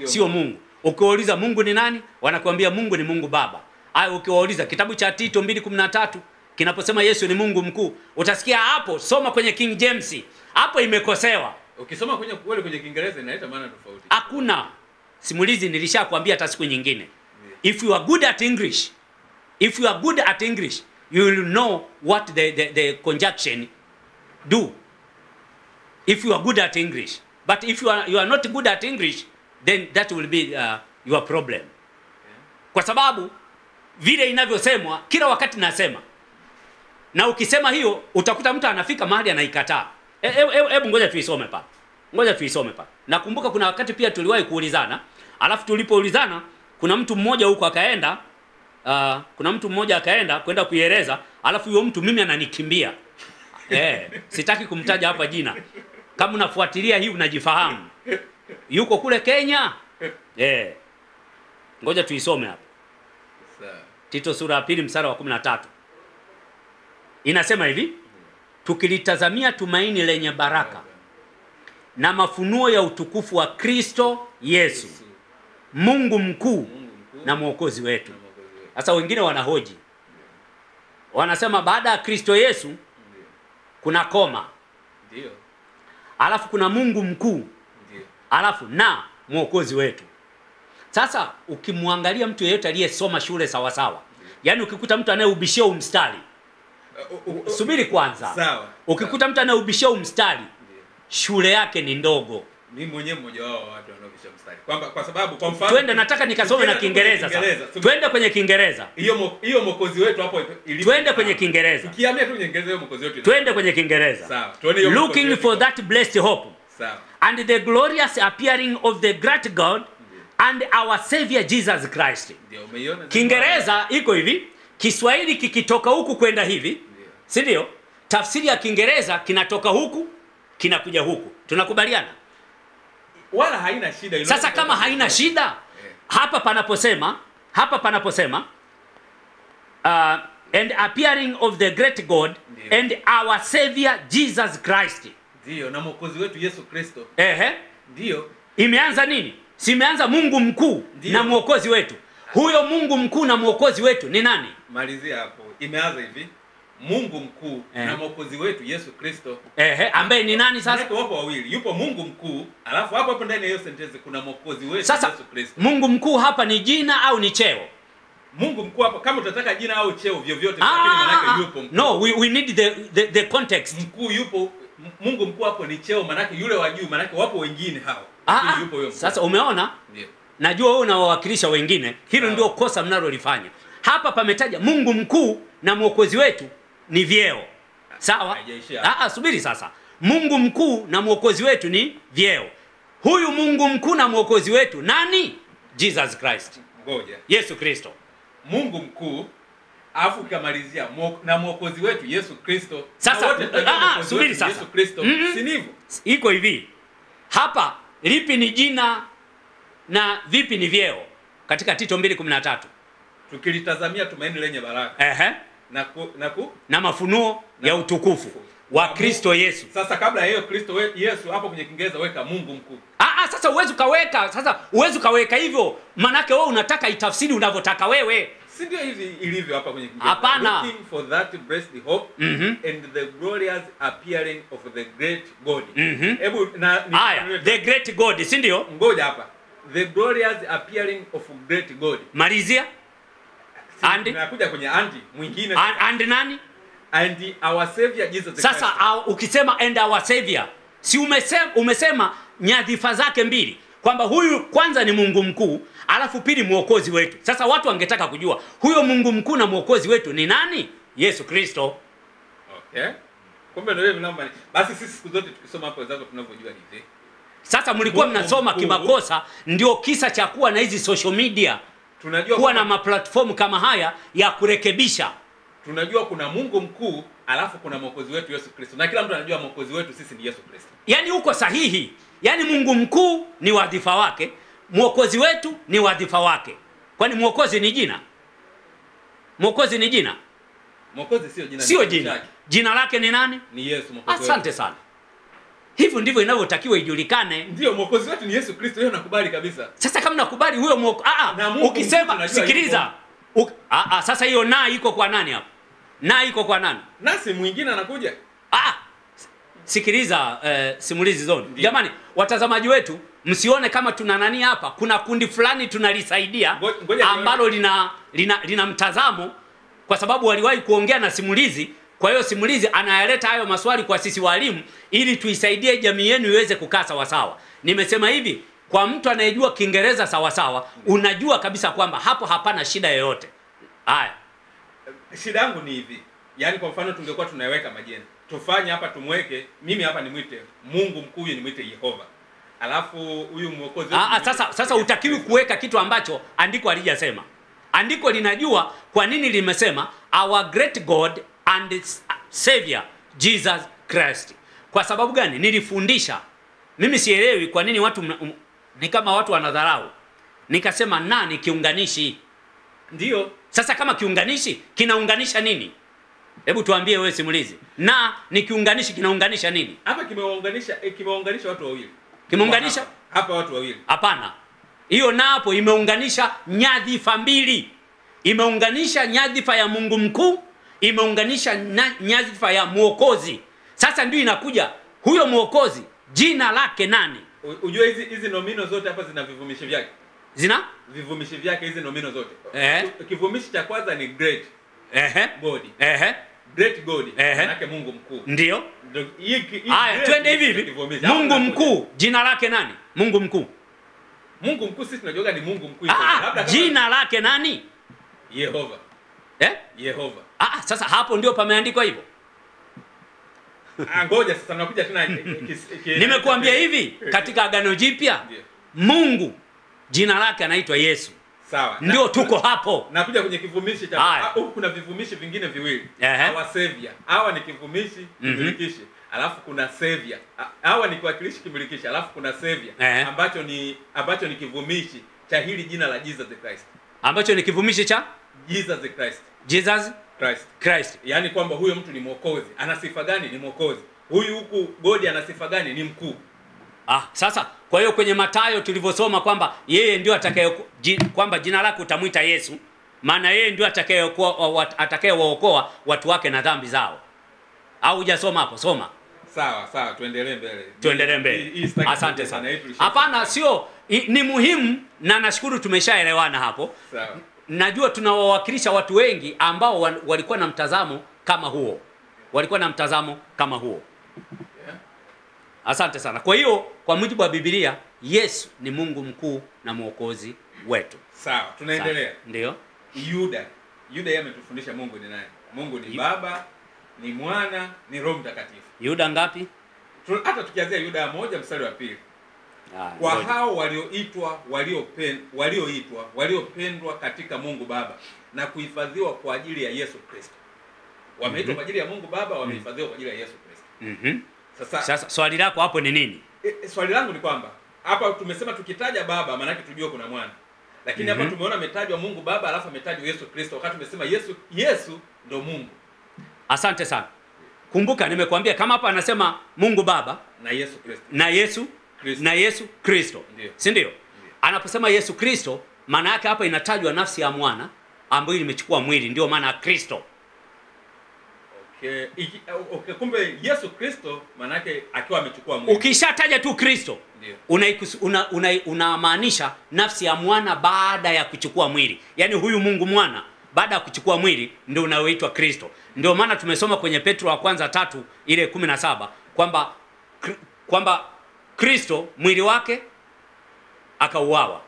sio Mungu. Ukiwauliza Mungu ni nani? Wanakuambia Mungu ni Mungu Baba. Hayo ukiwauliza kitabu cha Tito 2:13 kinaposema Yesu ni Mungu mkuu, utasikia hapo, soma kwenye King James. Hapo imekosewa. Ukisoma kwenye Kiingereza inaleta maana tofauti. Hakuna. Simulizi nilishakwambia hata siku nyingine. Yeah. If you are good at English, you will know what the conjunction do. If you are good at English. But if you are not good at English, then that will be your problem. Yeah. Kwa sababu vile inavyosemwa kila wakati nasema. Na ukisema hiyo utakuta mtu anafika mahali anaikataa. Hebu ngoja tuisome pa. Nakumbuka kuna wakati pia tuliwahi kuulizana, alafu tulipoulizana kuna mtu mmoja huko akaenda kwenda kuieleza, alafu huyo mtu mimi ananikimbia. Sitaki kumtaja hapa jina. Kama unafuatilia hii unajifahamu. Yuko kule Kenya. Ngoja tuisome hapa. Tito sura ya 2 mstari wa 13. Inasema hivi: tukilitazamia tumaini lenye baraka na mafunuo ya utukufu wa Kristo Yesu, Mungu mkuu na mwokozi wetu. Sasa wengine wanahoji. Wanasema baada ya Kristo Yesu kuna koma. Ndio. Alafu kuna Mungu mkuu. Ndio. Alafu na mwokozi wetu. Sasa ukimwangalia mtu yeyote aliyesoma shule sawa sawa, yani ukikuta mtu anayeubishia umstari, subiri kwanza. Sawa. Ukikuta mtu anayeubishia umstari, shule yake ni ndogo. Mimi mwenyewe mmoja wao watu wanaobishia mstari. Kwa sababu kwa mfano twende, nataka nikasome na Kiingereza sasa. Twende kwenye Kiingereza. Hiyo mwokozi wetu hapo twende kwenye Kiingereza. Tukiamia tu Kiingereza hiyo mwokozi wetu. Twende kwenye Kiingereza. Sawa. Looking for that blessed hope. Sawa. And the glorious appearing of the great God and our Savior Jesus Christ. Ndio umeiona. Kiingereza iko hivi, Kiswahili kikitoka huku kwenda hivi. Si ndio? Tafsiri ya Kiingereza kinatoka huku kinakuja huku. Tunakubaliana? Wala haina shida. Sasa kama haina shida, hapa panaposema and appearing of the great God and our Savior Jesus Christ. Ndio, na mwokozi wetu Yesu Kristo. Ndio. Imeanza nini? Si imeanza Mungu mkuu na mwokozi wetu. Huyo Mungu mkuu na mwokozi wetu ni nani? Malizia hapo. Imeanza hivi: Mungu mkuu na mwokozi wetu Yesu Kristo. Ambaye ni nani sasa? Wapo wawili. Yupo Mungu mkuu, alafu hapo ndani ya hiyo sentence kuna mwokozi wetu Yesu Kristo. Mungu mkuu hapa ni jina au ni cheo? Mungu mkuu hapo kama utataka jina au cheo vyovyote, lakini maana yake yupo mkuu. No, we need the context. Mkuu yupo, Mungu mkuu hapo ni cheo, maana yake yule wa juu, maana yake wapo wengine hao. Lakini yupo huyo mkuu. Sasa umeona? Ndio. Najua wewe unawawakilisha wengine. Hilo ndio kosa mnalolifanya. Hapa pametaja Mungu mkuu na mwokozi wetu ni vyeo. Sawa? Subiri sasa. Mungu mkuu na mwokozi wetu ni vyeo. Huyu Mungu mkuu na mwokozi wetu nani? Jesus Christ. Ngoja. Yesu Kristo. Mungu mkuu afu kamalizia na mwokozi wetu Yesu Kristo. Sasa subiri sasa. Yesu Kristo. Si ndivyo? Iko hivi. Hapa lipi ni jina na vipi ni vyeo? Katika Tito 2:13. Tukilitazamia tumaini lenye baraka. Na mafunuo ya utukufu wa Kristo Yesu. Sasa kabla ya hiyo Kristo Yesu hapo kwenye Kiingereza weka Mungu mkuu. Sasa uwezo kaweka hivyo, manake wewe unataka itafsiri unavyotaka wewe. Si ndio hivi ilivyo hapa kwenye Kiingereza? Hapana. Looking for that blessed hope and the glorious appearing of the great God. Hebu the great God, si ndio? Ngoja hapa. The glorious appearing of great God. Malizia. Nakuja kwenye and mwingine. And nani? And our savior Jesus Christ. Sasa ukisema and our savior, si umesema nyadhifa zake mbili, kwamba huyu kwanza ni Mungu mkuu, alafu pili mwokozi wetu. Sasa watu wangetaka kujua huyo Mungu mkuu na mwokozi wetu ni nani? Yesu Kristo. Okay. Kumbe ndio hivi namba. Basi sisi siku zote tukisoma hapo wenzako tunavyojua ni hivi. Sasa mlikuwa mnasoma kimakosa, ndio kisa cha kuwa na hizi social media. Tunajua kuwa na maplatform kama haya ya kurekebisha. Tunajua kuna Mungu mkuu, alafu kuna mwokozi wetu Yesu Kristo. Na kila mtu anajua mwokozi wetu sisi ni Yesu Kristo. Yaani uko sahihi. Yaani Mungu mkuu ni wadhifa wake, mwokozi wetu ni wadhifa wake. Kwani mwokozi ni jina? Mwokozi ni jina? Mwokozi sio jina. Sio jina. Jina lake ni nani? Ni Yesu mwokozi. Asante sana. Hivyo ndivyo inavyotakiwa ijulikane. Ndio mwokozi wetu ni Yesu Kristo, hiyo nakubali kabisa. Sasa kama nakubali huyo ukisema sikiliza. Sasa hiyo na iko kwa nani hapo? Na iko kwa nani? Nasi mwingine anakuja. Sikiliza Simulizi Zone. Jamani, watazamaji wetu, msione kama tuna nani hapa. Kuna kundi fulani tunalisaidia ambalo lina mtazamo, kwa sababu waliwahi kuongea na Simulizi. Kwa hiyo Simulizi anayaleta hayo maswali kwa sisi walimu ili tuisaidie jamii yenu iweze kukaa sawa sawa. Nimesema hivi, kwa mtu anayejua Kiingereza sawa sawa, unajua kabisa kwamba hapo hapana shida yoyote. Haya. Shida yangu ni hivi. Yaani kwa mfano tungekuwa tunaweka majina. Tufanye hapa tumweke, mimi hapa nimwite Mungu mkuu, nimwite Yehova. Alafu huyu mwokozi sasa utakiwi kuweka kitu ambacho andiko halijasema. Andiko linajua kwa nini limesema our great God and Savior Jesus Christ. Kwa sababu gani? Nilifundisha. Mimi sielewi kwa nini watu ni kama watu wanadharau. Nikasema nani kiunganishi? Ndio. Sasa kama kiunganishi kinaunganisha nini? Hebu tuambie wewe Simulizi. Na ni kiunganishi kinaunganisha nini? Hapa kimeunganisha watu wawili. Kimeunganisha hapa watu wawili. Hapana. Hiyo na hapo imeunganisha nyadhifa mbili. Imeunganisha nyadhifa ya Mungu mkuu, imeunganisha nyadhifa ya mwokozi. Sasa ndio inakuja huyo mwokozi, jina lake nani? Unajua hizi nomino zote hapa zina vivumishi vyake. Zina vivumishi vyake hizi nomino zote. Kivumishi cha kwanza ni great. God. Great God. Maana Mungu mkuu. Ndio. Haya, twende hivi. Mungu mkuu, jina lake nani? Mungu mkuu. Mungu mkuu sisi tunajua ni Mungu mkuu. Jina lake nani? Yehova. Yehova. Sasa hapo ndio pameandikwa hivyo. Ngoja sasa nakuja tena. Nimekuambia hivi, katika Agano Jipya Mungu jina lake anaitwa Yesu. Sawa. Ndio tuko hapo. Nakuja kwenye kivumishi cha kuna vivumishi vingine viwili. Our savior. Hawa ni kivumishi kimilikishi. Alafu kuna savior. Hawa ni kiwakilishi kimilikishi. Alafu kuna savior ambacho ni kivumishi cha hili jina la Jesus Christ. Ambacho ni kivumishi cha Jesus Christ. Jesus Christ. Yaani kwamba huyo mtu ni mwokozi. Ana sifa gani? Ni mwokozi. Huyu huku God ana sifa gani? Ni mkuu. Sasa kwa hiyo kwenye Mathayo tulivyosoma kwamba yeye ndio kwamba jina lake utamuita Yesu, maana yeye ndio atakayewaokoa watu wake na dhambi zao. Au hujasoma hapo? Soma. Sawa, tuendelee mbele. Asante sana. Hapana, sio ni muhimu na nashukuru tumeshaelewana hapo. Sawa. Najua tunawawakilisha watu wengi ambao walikuwa na mtazamo kama huo. Asante sana. Kwa hiyo kwa mujibu wa Biblia, Yesu ni Mungu mkuu na mwokozi wetu. Sawa, tunaendelea. Ndio. Yuda yeye ametufundisha Mungu ni nani? Mungu ni Baba, ni Mwana, ni Roho Mtakatifu. Yuda ngapi? Hata tukianzia Yuda 1 mstari wa 2. Kwa hao waliopendwa katika Mungu Baba na kuhifadhiwa kwa ajili ya Yesu Kristo. Wameitwa kwa ajili ya Mungu Baba, wamehifadhiwa kwa ajili ya Yesu Kristo. Sasa swali lako hapo ni nini? Swali langu ni kwamba hapa tumesema tukitaja Baba maana yake tujue kuna Mwana. Lakini hapa tumeona ametajwa Mungu Baba alafu ametajwa Yesu Kristo, wakati tumesema Yesu ndo Mungu. Asante sana. Kumbuka nimekuambia kama hapa anasema Mungu Baba na Yesu Kristo. Si ndio? Anaposema Yesu Kristo maana yake hapa inatajwa nafsi ya Mwana ambayo imechukua mwili, ndio maana Kristo. Okay, kumbe Yesu Kristo maana yake akiwa amechukua mwili. Ukishataja tu Kristo unamaanisha nafsi ya Mwana baada ya kuchukua mwili. Yaani huyu Mungu Mwana baada ya kuchukua mwili ndio unaoitwa Kristo. Ndio maana tumesoma kwenye Petro wa kwanza 3 ile 17 kwamba Kristo mwili wake akauawa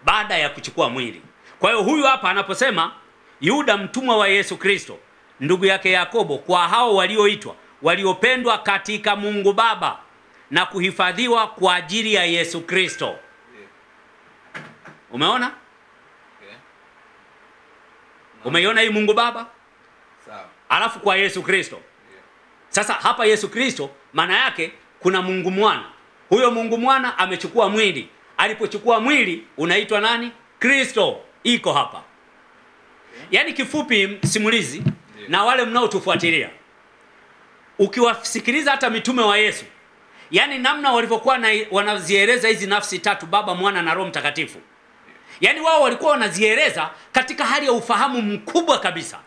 baada ya kuchukua mwili. Kwa hiyo huyu hapa anaposema Yuda mtumwa wa Yesu Kristo, ndugu yake Yakobo, kwa hao walioitwa, waliopendwa katika Mungu Baba na kuhifadhiwa kwa ajili ya Yesu Kristo. Umeona? Umeiona hii Mungu Baba? Sawa. Alafu kwa Yesu Kristo. Sasa hapa Yesu Kristo maana yake kuna Mungu Mwana. Huyo Mungu Mwana amechukua mwili. Alipochukua mwili unaitwa nani? Kristo. Iko hapa. Yaani kifupi simulizi na wale mnaotufuatilia, ukiwasikiliza hata mitume wa Yesu, yaani namna walivyokuwa wanazieleza hizi nafsi tatu, Baba, Mwana na Roho Mtakatifu, yaani wao walikuwa wanazieleza katika hali ya ufahamu mkubwa kabisa.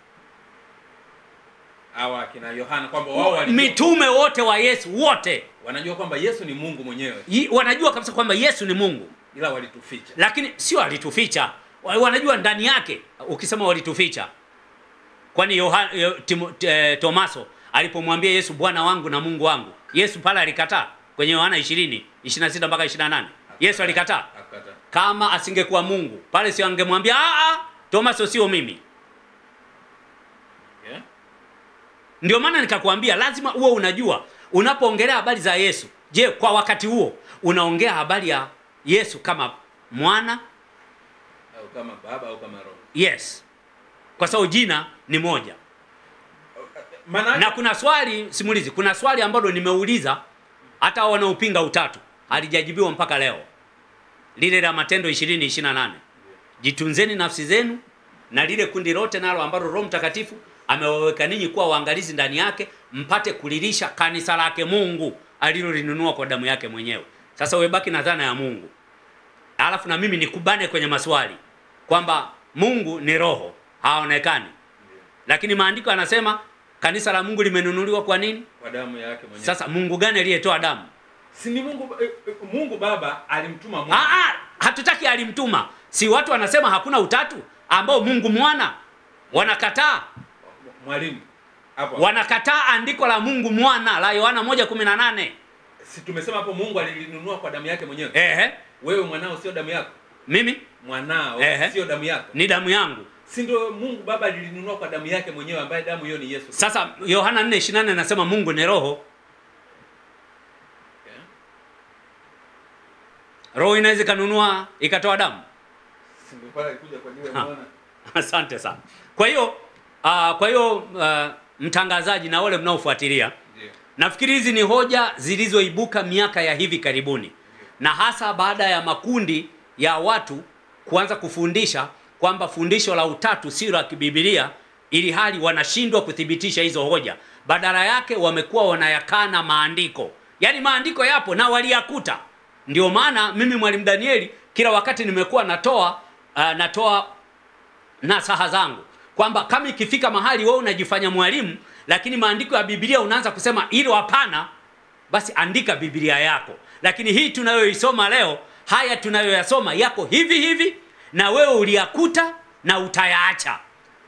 Hawa kina Yohana kwamba wao walijua, mitume wote wa Yesu wote wanajua kwamba Yesu ni Mungu mwenyewe. Wanajua kabisa kwamba Yesu ni Mungu. Ila walituficha. Lakini sio alituficha. Wanajua ndani yake. Ukisema walituficha, kwani Tomaso alipomwambia Yesu Bwana wangu na Mungu wangu, Yesu pale alikataa kwenye Yohana 20:26 mpaka 28. Yesu alikataa. Kama asingekuwa Mungu, pale sio angemwambia Tomaso sio mimi. Yeah. Ndio maana nikakwambia lazima uwe unajua unapoongelea habari za Yesu. Je, kwa wakati huo unaongea habari ya Yesu kama mwana au kama baba au kama roho? Yes. Kwa sababu jina ni moja. Na kuna swali simulizi, kuna swali ambalo nimeuliza hata wanaopinga utatu, halijajibiwa mpaka leo. Lile la Matendo 20:28. Jitunzeni nafsi zenu na lile kundi lote nalo ambalo Roho Mtakatifu amewaweka ninyi kuwa waangalizi ndani yake, mpate kulilisha kanisa lake Mungu alilolinunua kwa damu yake mwenyewe. Sasa webaki na dhana ya Mungu. Alafu na mimi nikubane kwenye maswali kwamba Mungu ni roho, haonekani. Lakini maandiko yanasema kanisa la Mungu limenunuliwa kwa nini? Kwa damu yake mwenyewe. Sasa Mungu gani aliyetoa damu? Si ni Mungu Baba alimtuma Mungu. Hatutaki alimtuma. Si watu wanasema hakuna utatu ambao Mungu Mwana wanakataa. Mwalimu hapo wanakataa andiko la Mungu Mwana la Yohana 1:18. Si tumesema hapo Mungu alilinunua kwa damu yake mwenyewe. Wewe mwanao sio damu yako? Mimi mwanao sio damu yako? Ni damu yangu. Si ndio Mungu Baba alilinunua kwa damu yake mwenyewe, ambaye damu hiyo ni Yesu. Sasa Yohana 4:28 anasema Mungu ni roho. Roho inaweza kanunua ikatoa damu? Si ndio pale alikuja kwa ajili ya mwana. Asante sana. Kwa hiyo mtangazaji na wale mnaofuatilia, nafikiri hizi ni hoja zilizoibuka miaka ya hivi karibuni, na hasa baada ya makundi ya watu kuanza kufundisha kwamba fundisho la utatu si la kibibilia, ili hali wanashindwa kuthibitisha hizo hoja. Badala yake wamekuwa wanayakana maandiko. Yaani maandiko yapo na waliyakuta. Ndio maana mimi Mwalimu Danieli kila wakati nimekuwa natoa nasaha zangu kwamba kama ikifika mahali wewe unajifanya mwalimu lakini maandiko ya Biblia unaanza kusema hilo hapana, basi andika Biblia yako. Lakini hii tunayoisoma leo, haya tunayoyasoma yako hivi hivi na wewe uliyakuta na utayaacha.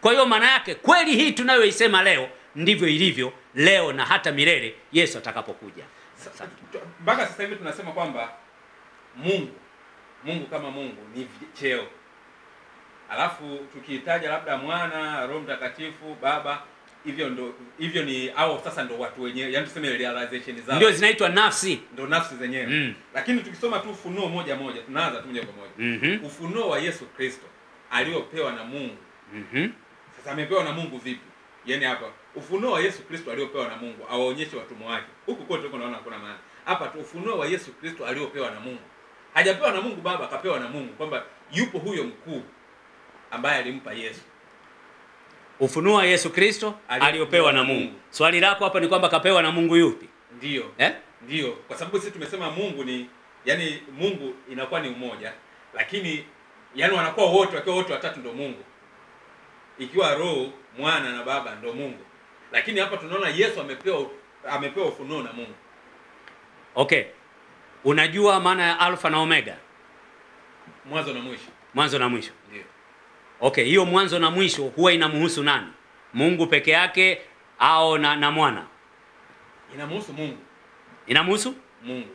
Kwa hiyo maana yake kweli hii tunayoisema leo ndivyo ilivyo leo na hata milele Yesu atakapokuja. Mpaka sasa hivi tunasema kwamba Mungu kama Mungu ni cheo. Alafu tukihitaja labda Mwana, Roho Mtakatifu, Baba, hivyo ni au sasa ndo watu wenyewe, yani tuseme realization zao ndio zinaitwa nafsi, ndo nafsi zenyewe. Lakini tukisoma tu Ufunuo moja tunaanza tu moja kwa moja. Ufunuo wa Yesu Kristo aliopewa na Mungu. Sasa amepewa na Mungu vipi? Yaani hapa ufunuo wa Yesu Kristo aliopewa na Mungu awaonyeshe watumwa wake. Huku kote huko naona kuna maana. Hapa tu ufunuo wa Yesu Kristo aliopewa na Mungu. Hajapewa na Mungu Baba, akapewa na Mungu, kwamba yupo huyo mkuu ambaye alimpa Yesu. Ufunuo wa Yesu Kristo aliopewa na Mungu. Swali lako hapa ni kwamba kapewa na Mungu yupi? Ndio. Ndio. Kwa sababu sisi tumesema Mungu ni, yani Mungu inakuwa ni umoja, lakini yani wanakuwa wote, wakiwa wote watatu ndo Mungu. Ikiwa Roho, Mwana na Baba ndo Mungu. Lakini hapa tunaona Yesu amepewa ufunuo na Mungu. Okay. Unajua maana ya Alfa na Omega? Mwanzo na mwisho. Mwanzo na mwisho. Ndio. Okay, hiyo mwanzo na mwisho huwa inamhusu nani? Mungu peke yake au na mwana? Inamhusu Mungu. Inamhusu Mungu.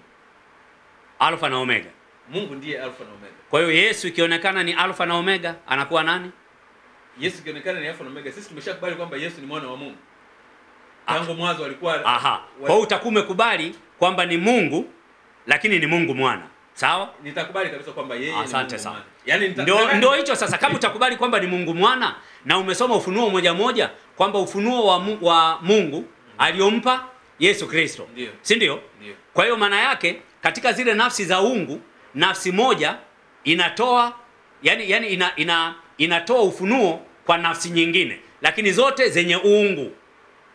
Alfa na Omega. Mungu ndiye Alfa na Omega. Kwa hiyo Yesu ikionekana ni Alfa na Omega, anakuwa nani? Yesu ikionekana ni Alfa na Omega. Sisi tumeshakubali kwamba Yesu ni mwana wa Mungu. Tangu mwanzo alikuwa. Aha. Kwa hiyo utakuwa umekubali kwamba ni Mungu lakini ni Mungu mwana. Sawa? Nitakubali kabisa kwamba yeye ni Mungu. Asante sana. Yaani ndio hicho sasa, kama utakubali kwamba ni Mungu mwana na umesoma Ufunuo 1:1 kwamba ufunuo wa Mungu aliyompa Yesu Kristo. Si ndio? Kwa hiyo maana yake katika zile nafsi za uungu, nafsi moja inatoa inatoa ufunuo kwa nafsi nyingine, lakini zote zenye uungu.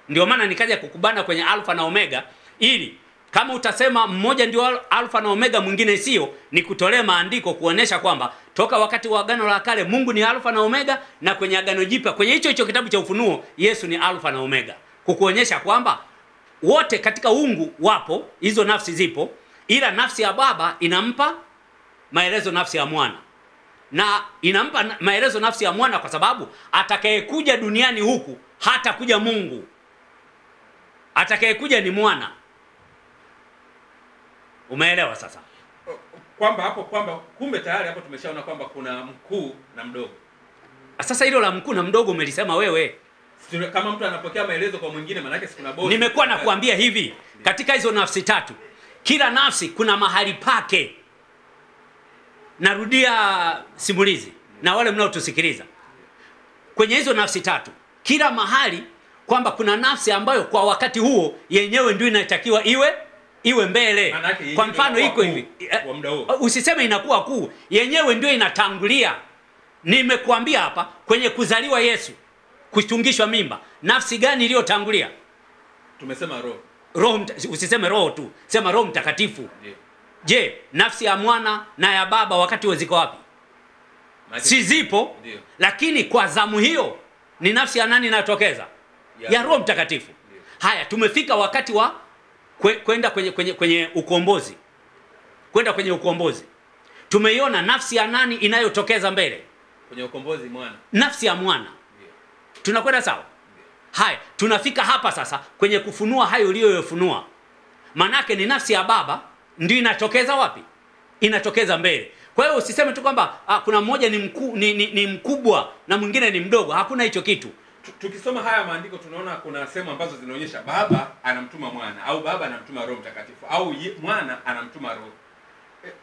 Ndio maana nikaja kukubana kwenye Alfa na Omega, ili kama utasema mmoja ndio Alfa na Omega mwingine sio, ni kutolee maandiko kuonesha kwamba toka wakati wa Agano la Kale Mungu ni Alfa na Omega, na kwenye Agano Jipya kwenye hicho kitabu cha Ufunuo Yesu ni Alfa na Omega, kukuonyesha kwamba wote katika uungu wapo, hizo nafsi zipo, ila nafsi ya Baba inampa maelezo nafsi ya Mwana, na inampa maelezo nafsi ya Mwana kwa sababu atakayekuja duniani huku hata kuja Mungu, atakayekuja ni Mwana. Umeelewa sasa? Kwamba kumbe tayari hapo tumeshaona kwamba kuna mkuu na mdogo. Sasa hilo la mkuu na mdogo umelisema wewe. Kama mtu anapokea maelezo kwa mwingine, maana yake si kuna bosi. Nimekuwa nakuambia hivi, katika hizo nafsi tatu, kila nafsi kuna mahali pake. Narudia simulizi na wale mnaotusikiliza. Kwenye hizo nafsi tatu, kila mahali kwamba kuna nafsi ambayo kwa wakati huo yenyewe ndio inatakiwa iwe mbele. Kwa mfano iko hivi, usiseme inakuwa kuu, yenyewe ndio inatangulia. Nimekuambia hapa kwenye kuzaliwa Yesu, kuchungishwa mimba, nafsi gani iliyotangulia? Tumesema roho. Roho, usiseme roho tu, sema Roho Mtakatifu. Je, nafsi ya Mwana na ya Baba wakati waziko wapi? Si zipo? Lakini kwa zamu hiyo ni nafsi ya nani inatokeza? Ya Roho Mtakatifu. Haya, tumefika wakati wa kwenda kwenye ukombozi. Kwenda kwenye ukombozi. Tumeiona nafsi ya nani inayotokeza mbele? Kwenye ukombozi Mwana. Nafsi ya Mwana. Tunakwenda sawa? Haya, tunafika hapa sasa kwenye kufunua hayo uliyoyafunua. Manake ni nafsi ya Baba ndio inatokeza wapi? Inatokeza mbele. Kwa hiyo usiseme tu kwamba kuna mmoja ni mkubwa na mwingine ni mdogo. Hakuna hicho kitu. Tukisoma haya maandiko tunaona kuna sehemu ambazo zinaonyesha Baba anamtuma Mwana, au Baba anamtuma Roho Mtakatifu, au Mwana anamtuma Roho.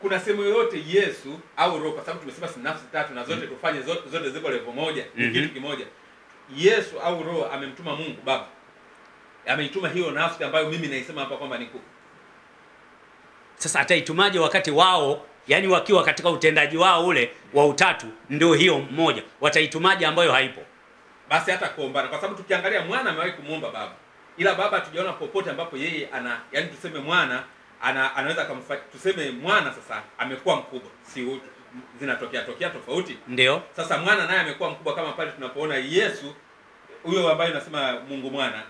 Kuna sehemu yoyote Yesu au Roho, kwa sababu tumesema si nafsi tatu na zote tufanye zote zipo level moja, ni kitu kimoja. Yesu au Roho amemtuma Mungu Baba, ameituma hiyo nafsi ambayo mimi naisema hapa kwamba ni kuu. Sasa ataitumaje wakati wao, yani wakiwa katika utendaji wao ule wa utatu ndio hiyo mmoja, wataitumaje ambayo haipo? Basi hata kuombana, kwa sababu tukiangalia Mwana amewahi kumuomba Baba, ila Baba tujaona popote ambapo yeye yani tuseme Mwana anaweza tuseme Mwana sasa amekuwa mkubwa, si zinatokea tofauti. Ndio. Sasa Mwana naye amekuwa mkubwa, kama pale tunapoona Yesu huyo ambaye nasema Mungu Mwana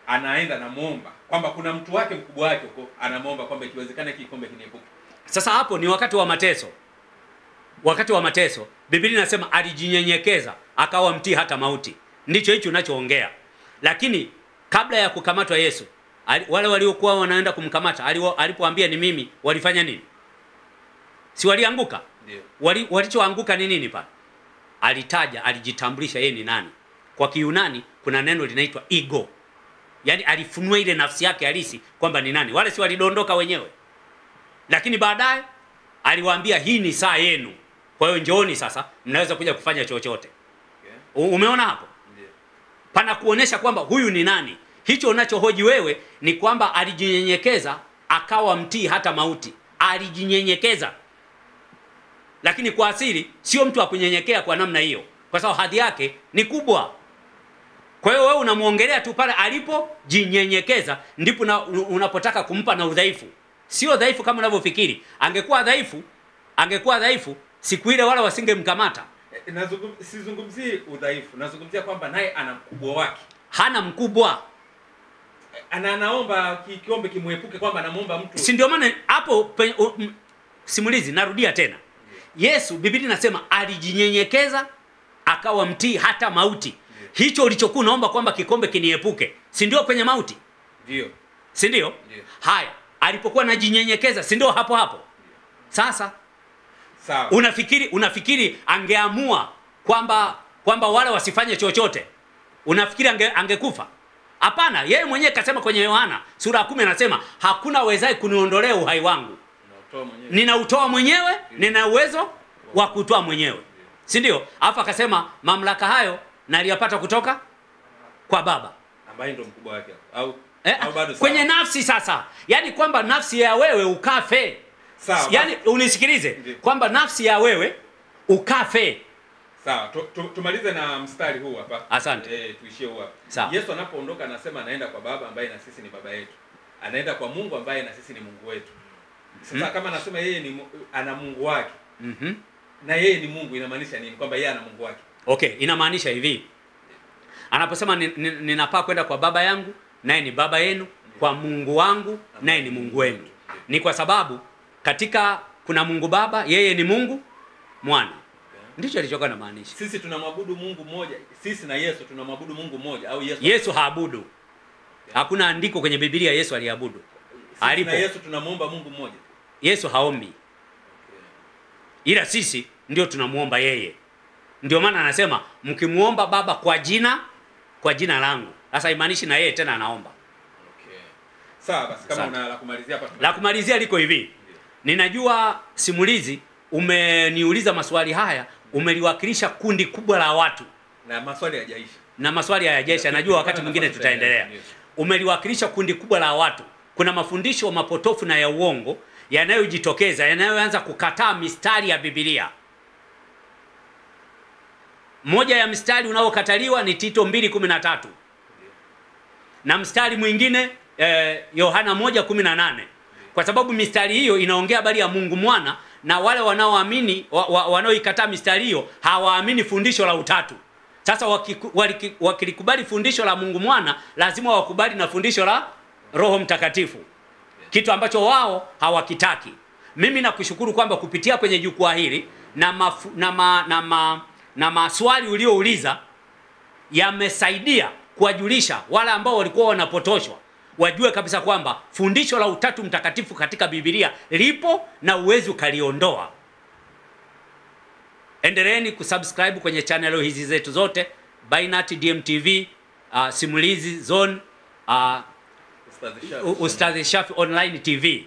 anaenda na muomba kwamba kuna mtu wake mkubwa wake huko, anamuomba kwamba ikiwezekana kikombe kiniepuke. Sasa hapo ni wakati wa mateso. Wakati wa mateso Biblia inasema alijinyenyekeza akawa mtii hata mauti. Ndicho hicho unachoongea. Lakini kabla ya kukamatwa Yesu, wale waliokuwa wanaenda kumkamata alipoambia ni mimi, walifanya nini? Si walianguka? Ndio. Walichoanguka ni nini pale? Alijitambulisha yeye ni nani. Kwa Kiyunani kuna neno linaitwa ego. Yaani alifunua ile nafsi yake halisi kwamba ni nani. Wale si walidondoka wenyewe. Lakini baadaye aliwaambia hii ni saa yenu. Kwa hiyo njooni sasa, mnaweza kuja kufanya chochote. Umeona hapo? Ndio. Pana kuonesha kwamba huyu ni nani. Hicho unachohoji wewe ni kwamba alijinyenyekeza akawa mtii hata mauti. Alijinyenyekeza. Lakini kwa asili sio mtu akunyenyekea kwa namna hiyo, kwa sababu hadhi yake ni kubwa. Kwa hiyo wewe unamuongelea tu pale alipojinyenyekeza, ndipo unapotaka kumpa na udhaifu. Sio dhaifu kama unavyofikiri. Angekuwa dhaifu siku ile wala wasingemkamata. Sizungumzii udhaifu, nazungumzia kwamba naye ana mkubwa wake. Hana mkubwa. Anaomba kiombe kimwepuke, kwamba anamuomba mtu. Si ndio maana hapo simulizi narudia tena. Yesu Biblia inasema alijinyenyekeza akawa mtii hata mauti. Hicho ulichokuwa unaomba kwamba kikombe kiniepuke, si ndio kwenye mauti? Ndio. Si ndio? Haya, alipokuwa anajinyenyekeza, si ndio hapo hapo? Sasa sawa. Unafikiri angeamua kwamba wale wasifanye chochote, unafikiri angekufa? Hapana, yeye mwenyewe kasema kwenye Yohana sura ya 10 anasema hakuna wezaye kuniondolea uhai wangu. Ninautoa mwenyewe, nina uwezo wa kutoa mwenyewe. Si ndio? Alafu akasema mamlaka hayo naliyapata kutoka kwa Baba ambaye ndio mkubwa wake au bado kwenye nafsi sasa. Yaani kwamba nafsi ya wewe ukafe. Sawa. Yaani unisikilize kwamba nafsi ya wewe ukafe. Sawa. Tumalize na mstari huu hapa. Asante. Tuishie huu hapa. Sawa. Yesu anapoondoka anasema anaenda kwa Baba ambaye na sisi ni Baba yetu. Anaenda kwa Mungu ambaye na sisi ni Mungu wetu. Sasa kama anasema yeye ana Mungu wake. Na yeye ni Mungu, inamaanisha nini? Kwamba yeye ana Mungu wake. Okay, inamaanisha hivi. Anaposema ninapaa kwenda kwa Baba yangu, naye ni Baba yenu, kwa Mungu wangu, naye ni Mungu wenu. Ni kwa sababu katika kuna Mungu Baba, yeye ni Mungu Mwana. Ndicho alichokuwa anamaanisha. Sisi tunamwabudu Mungu mmoja. Sisi na Yesu tunamwabudu Mungu mmoja au Yesu haabudu. Hakuna andiko kwenye Biblia Yesu aliabudu. Alipo. Na Yesu tunamuomba Mungu mmoja. Yesu haombi. Ila sisi ndio tunamuomba yeye. Ndio maana anasema mkimuomba Baba kwa jina langu. Sasa imaanishi na yeye tena anaomba. Okay. Sawa basi kama una la kumalizia hapa. La kumalizia liko hivi. Ninajua simulizi umeniuliza maswali haya, umeliwakilisha kundi kubwa la watu. Na maswali hayajaisha. Najua wakati mwingine tutaendelea. Umeliwakilisha kundi kubwa la watu. Kuna mafundisho mapotofu na ya uongo yanayojitokeza, yanayoanza kukataa mistari ya Biblia. Moja ya mistari unaokataliwa ni Tito 2:13. Na mstari mwingine Yohana 1:18. Kwa sababu mistari hiyo inaongea habari ya Mungu Mwana, na wale wanaoamini wanaoikataa mistari hiyo hawaamini fundisho la utatu. Sasa wakilikubali fundisho la Mungu Mwana, lazima wakubali na fundisho la Roho Mtakatifu. Kitu ambacho wao hawakitaki. Mimi nakushukuru kwamba kupitia kwenye jukwaa hili na maswali uliouliza yamesaidia kuwajulisha wale ambao walikuwa wanapotoshwa, wajue kabisa kwamba fundisho la utatu mtakatifu katika Biblia lipo na uwezi ukaliondoa. Endeleeni kusubscribe kwenye channel hizi zetu zote, Bainat DMTV, Simulizi Zone, Ustadhi Shafi Online TV.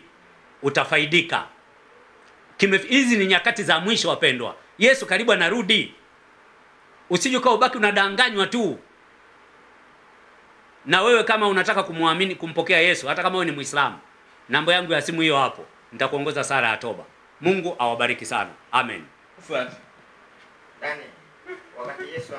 Utafaidika. Hizi ni nyakati za mwisho wapendwa. Yesu karibu anarudi. Usije ubaki unadanganywa tu. Na wewe kama unataka kumwamini, kumpokea Yesu, hata kama wewe ni Muislamu, namba yangu ya simu hiyo hapo. Nitakuongoza sala ya toba. Mungu awabariki sana. Amen. Asante. Wakati Yesu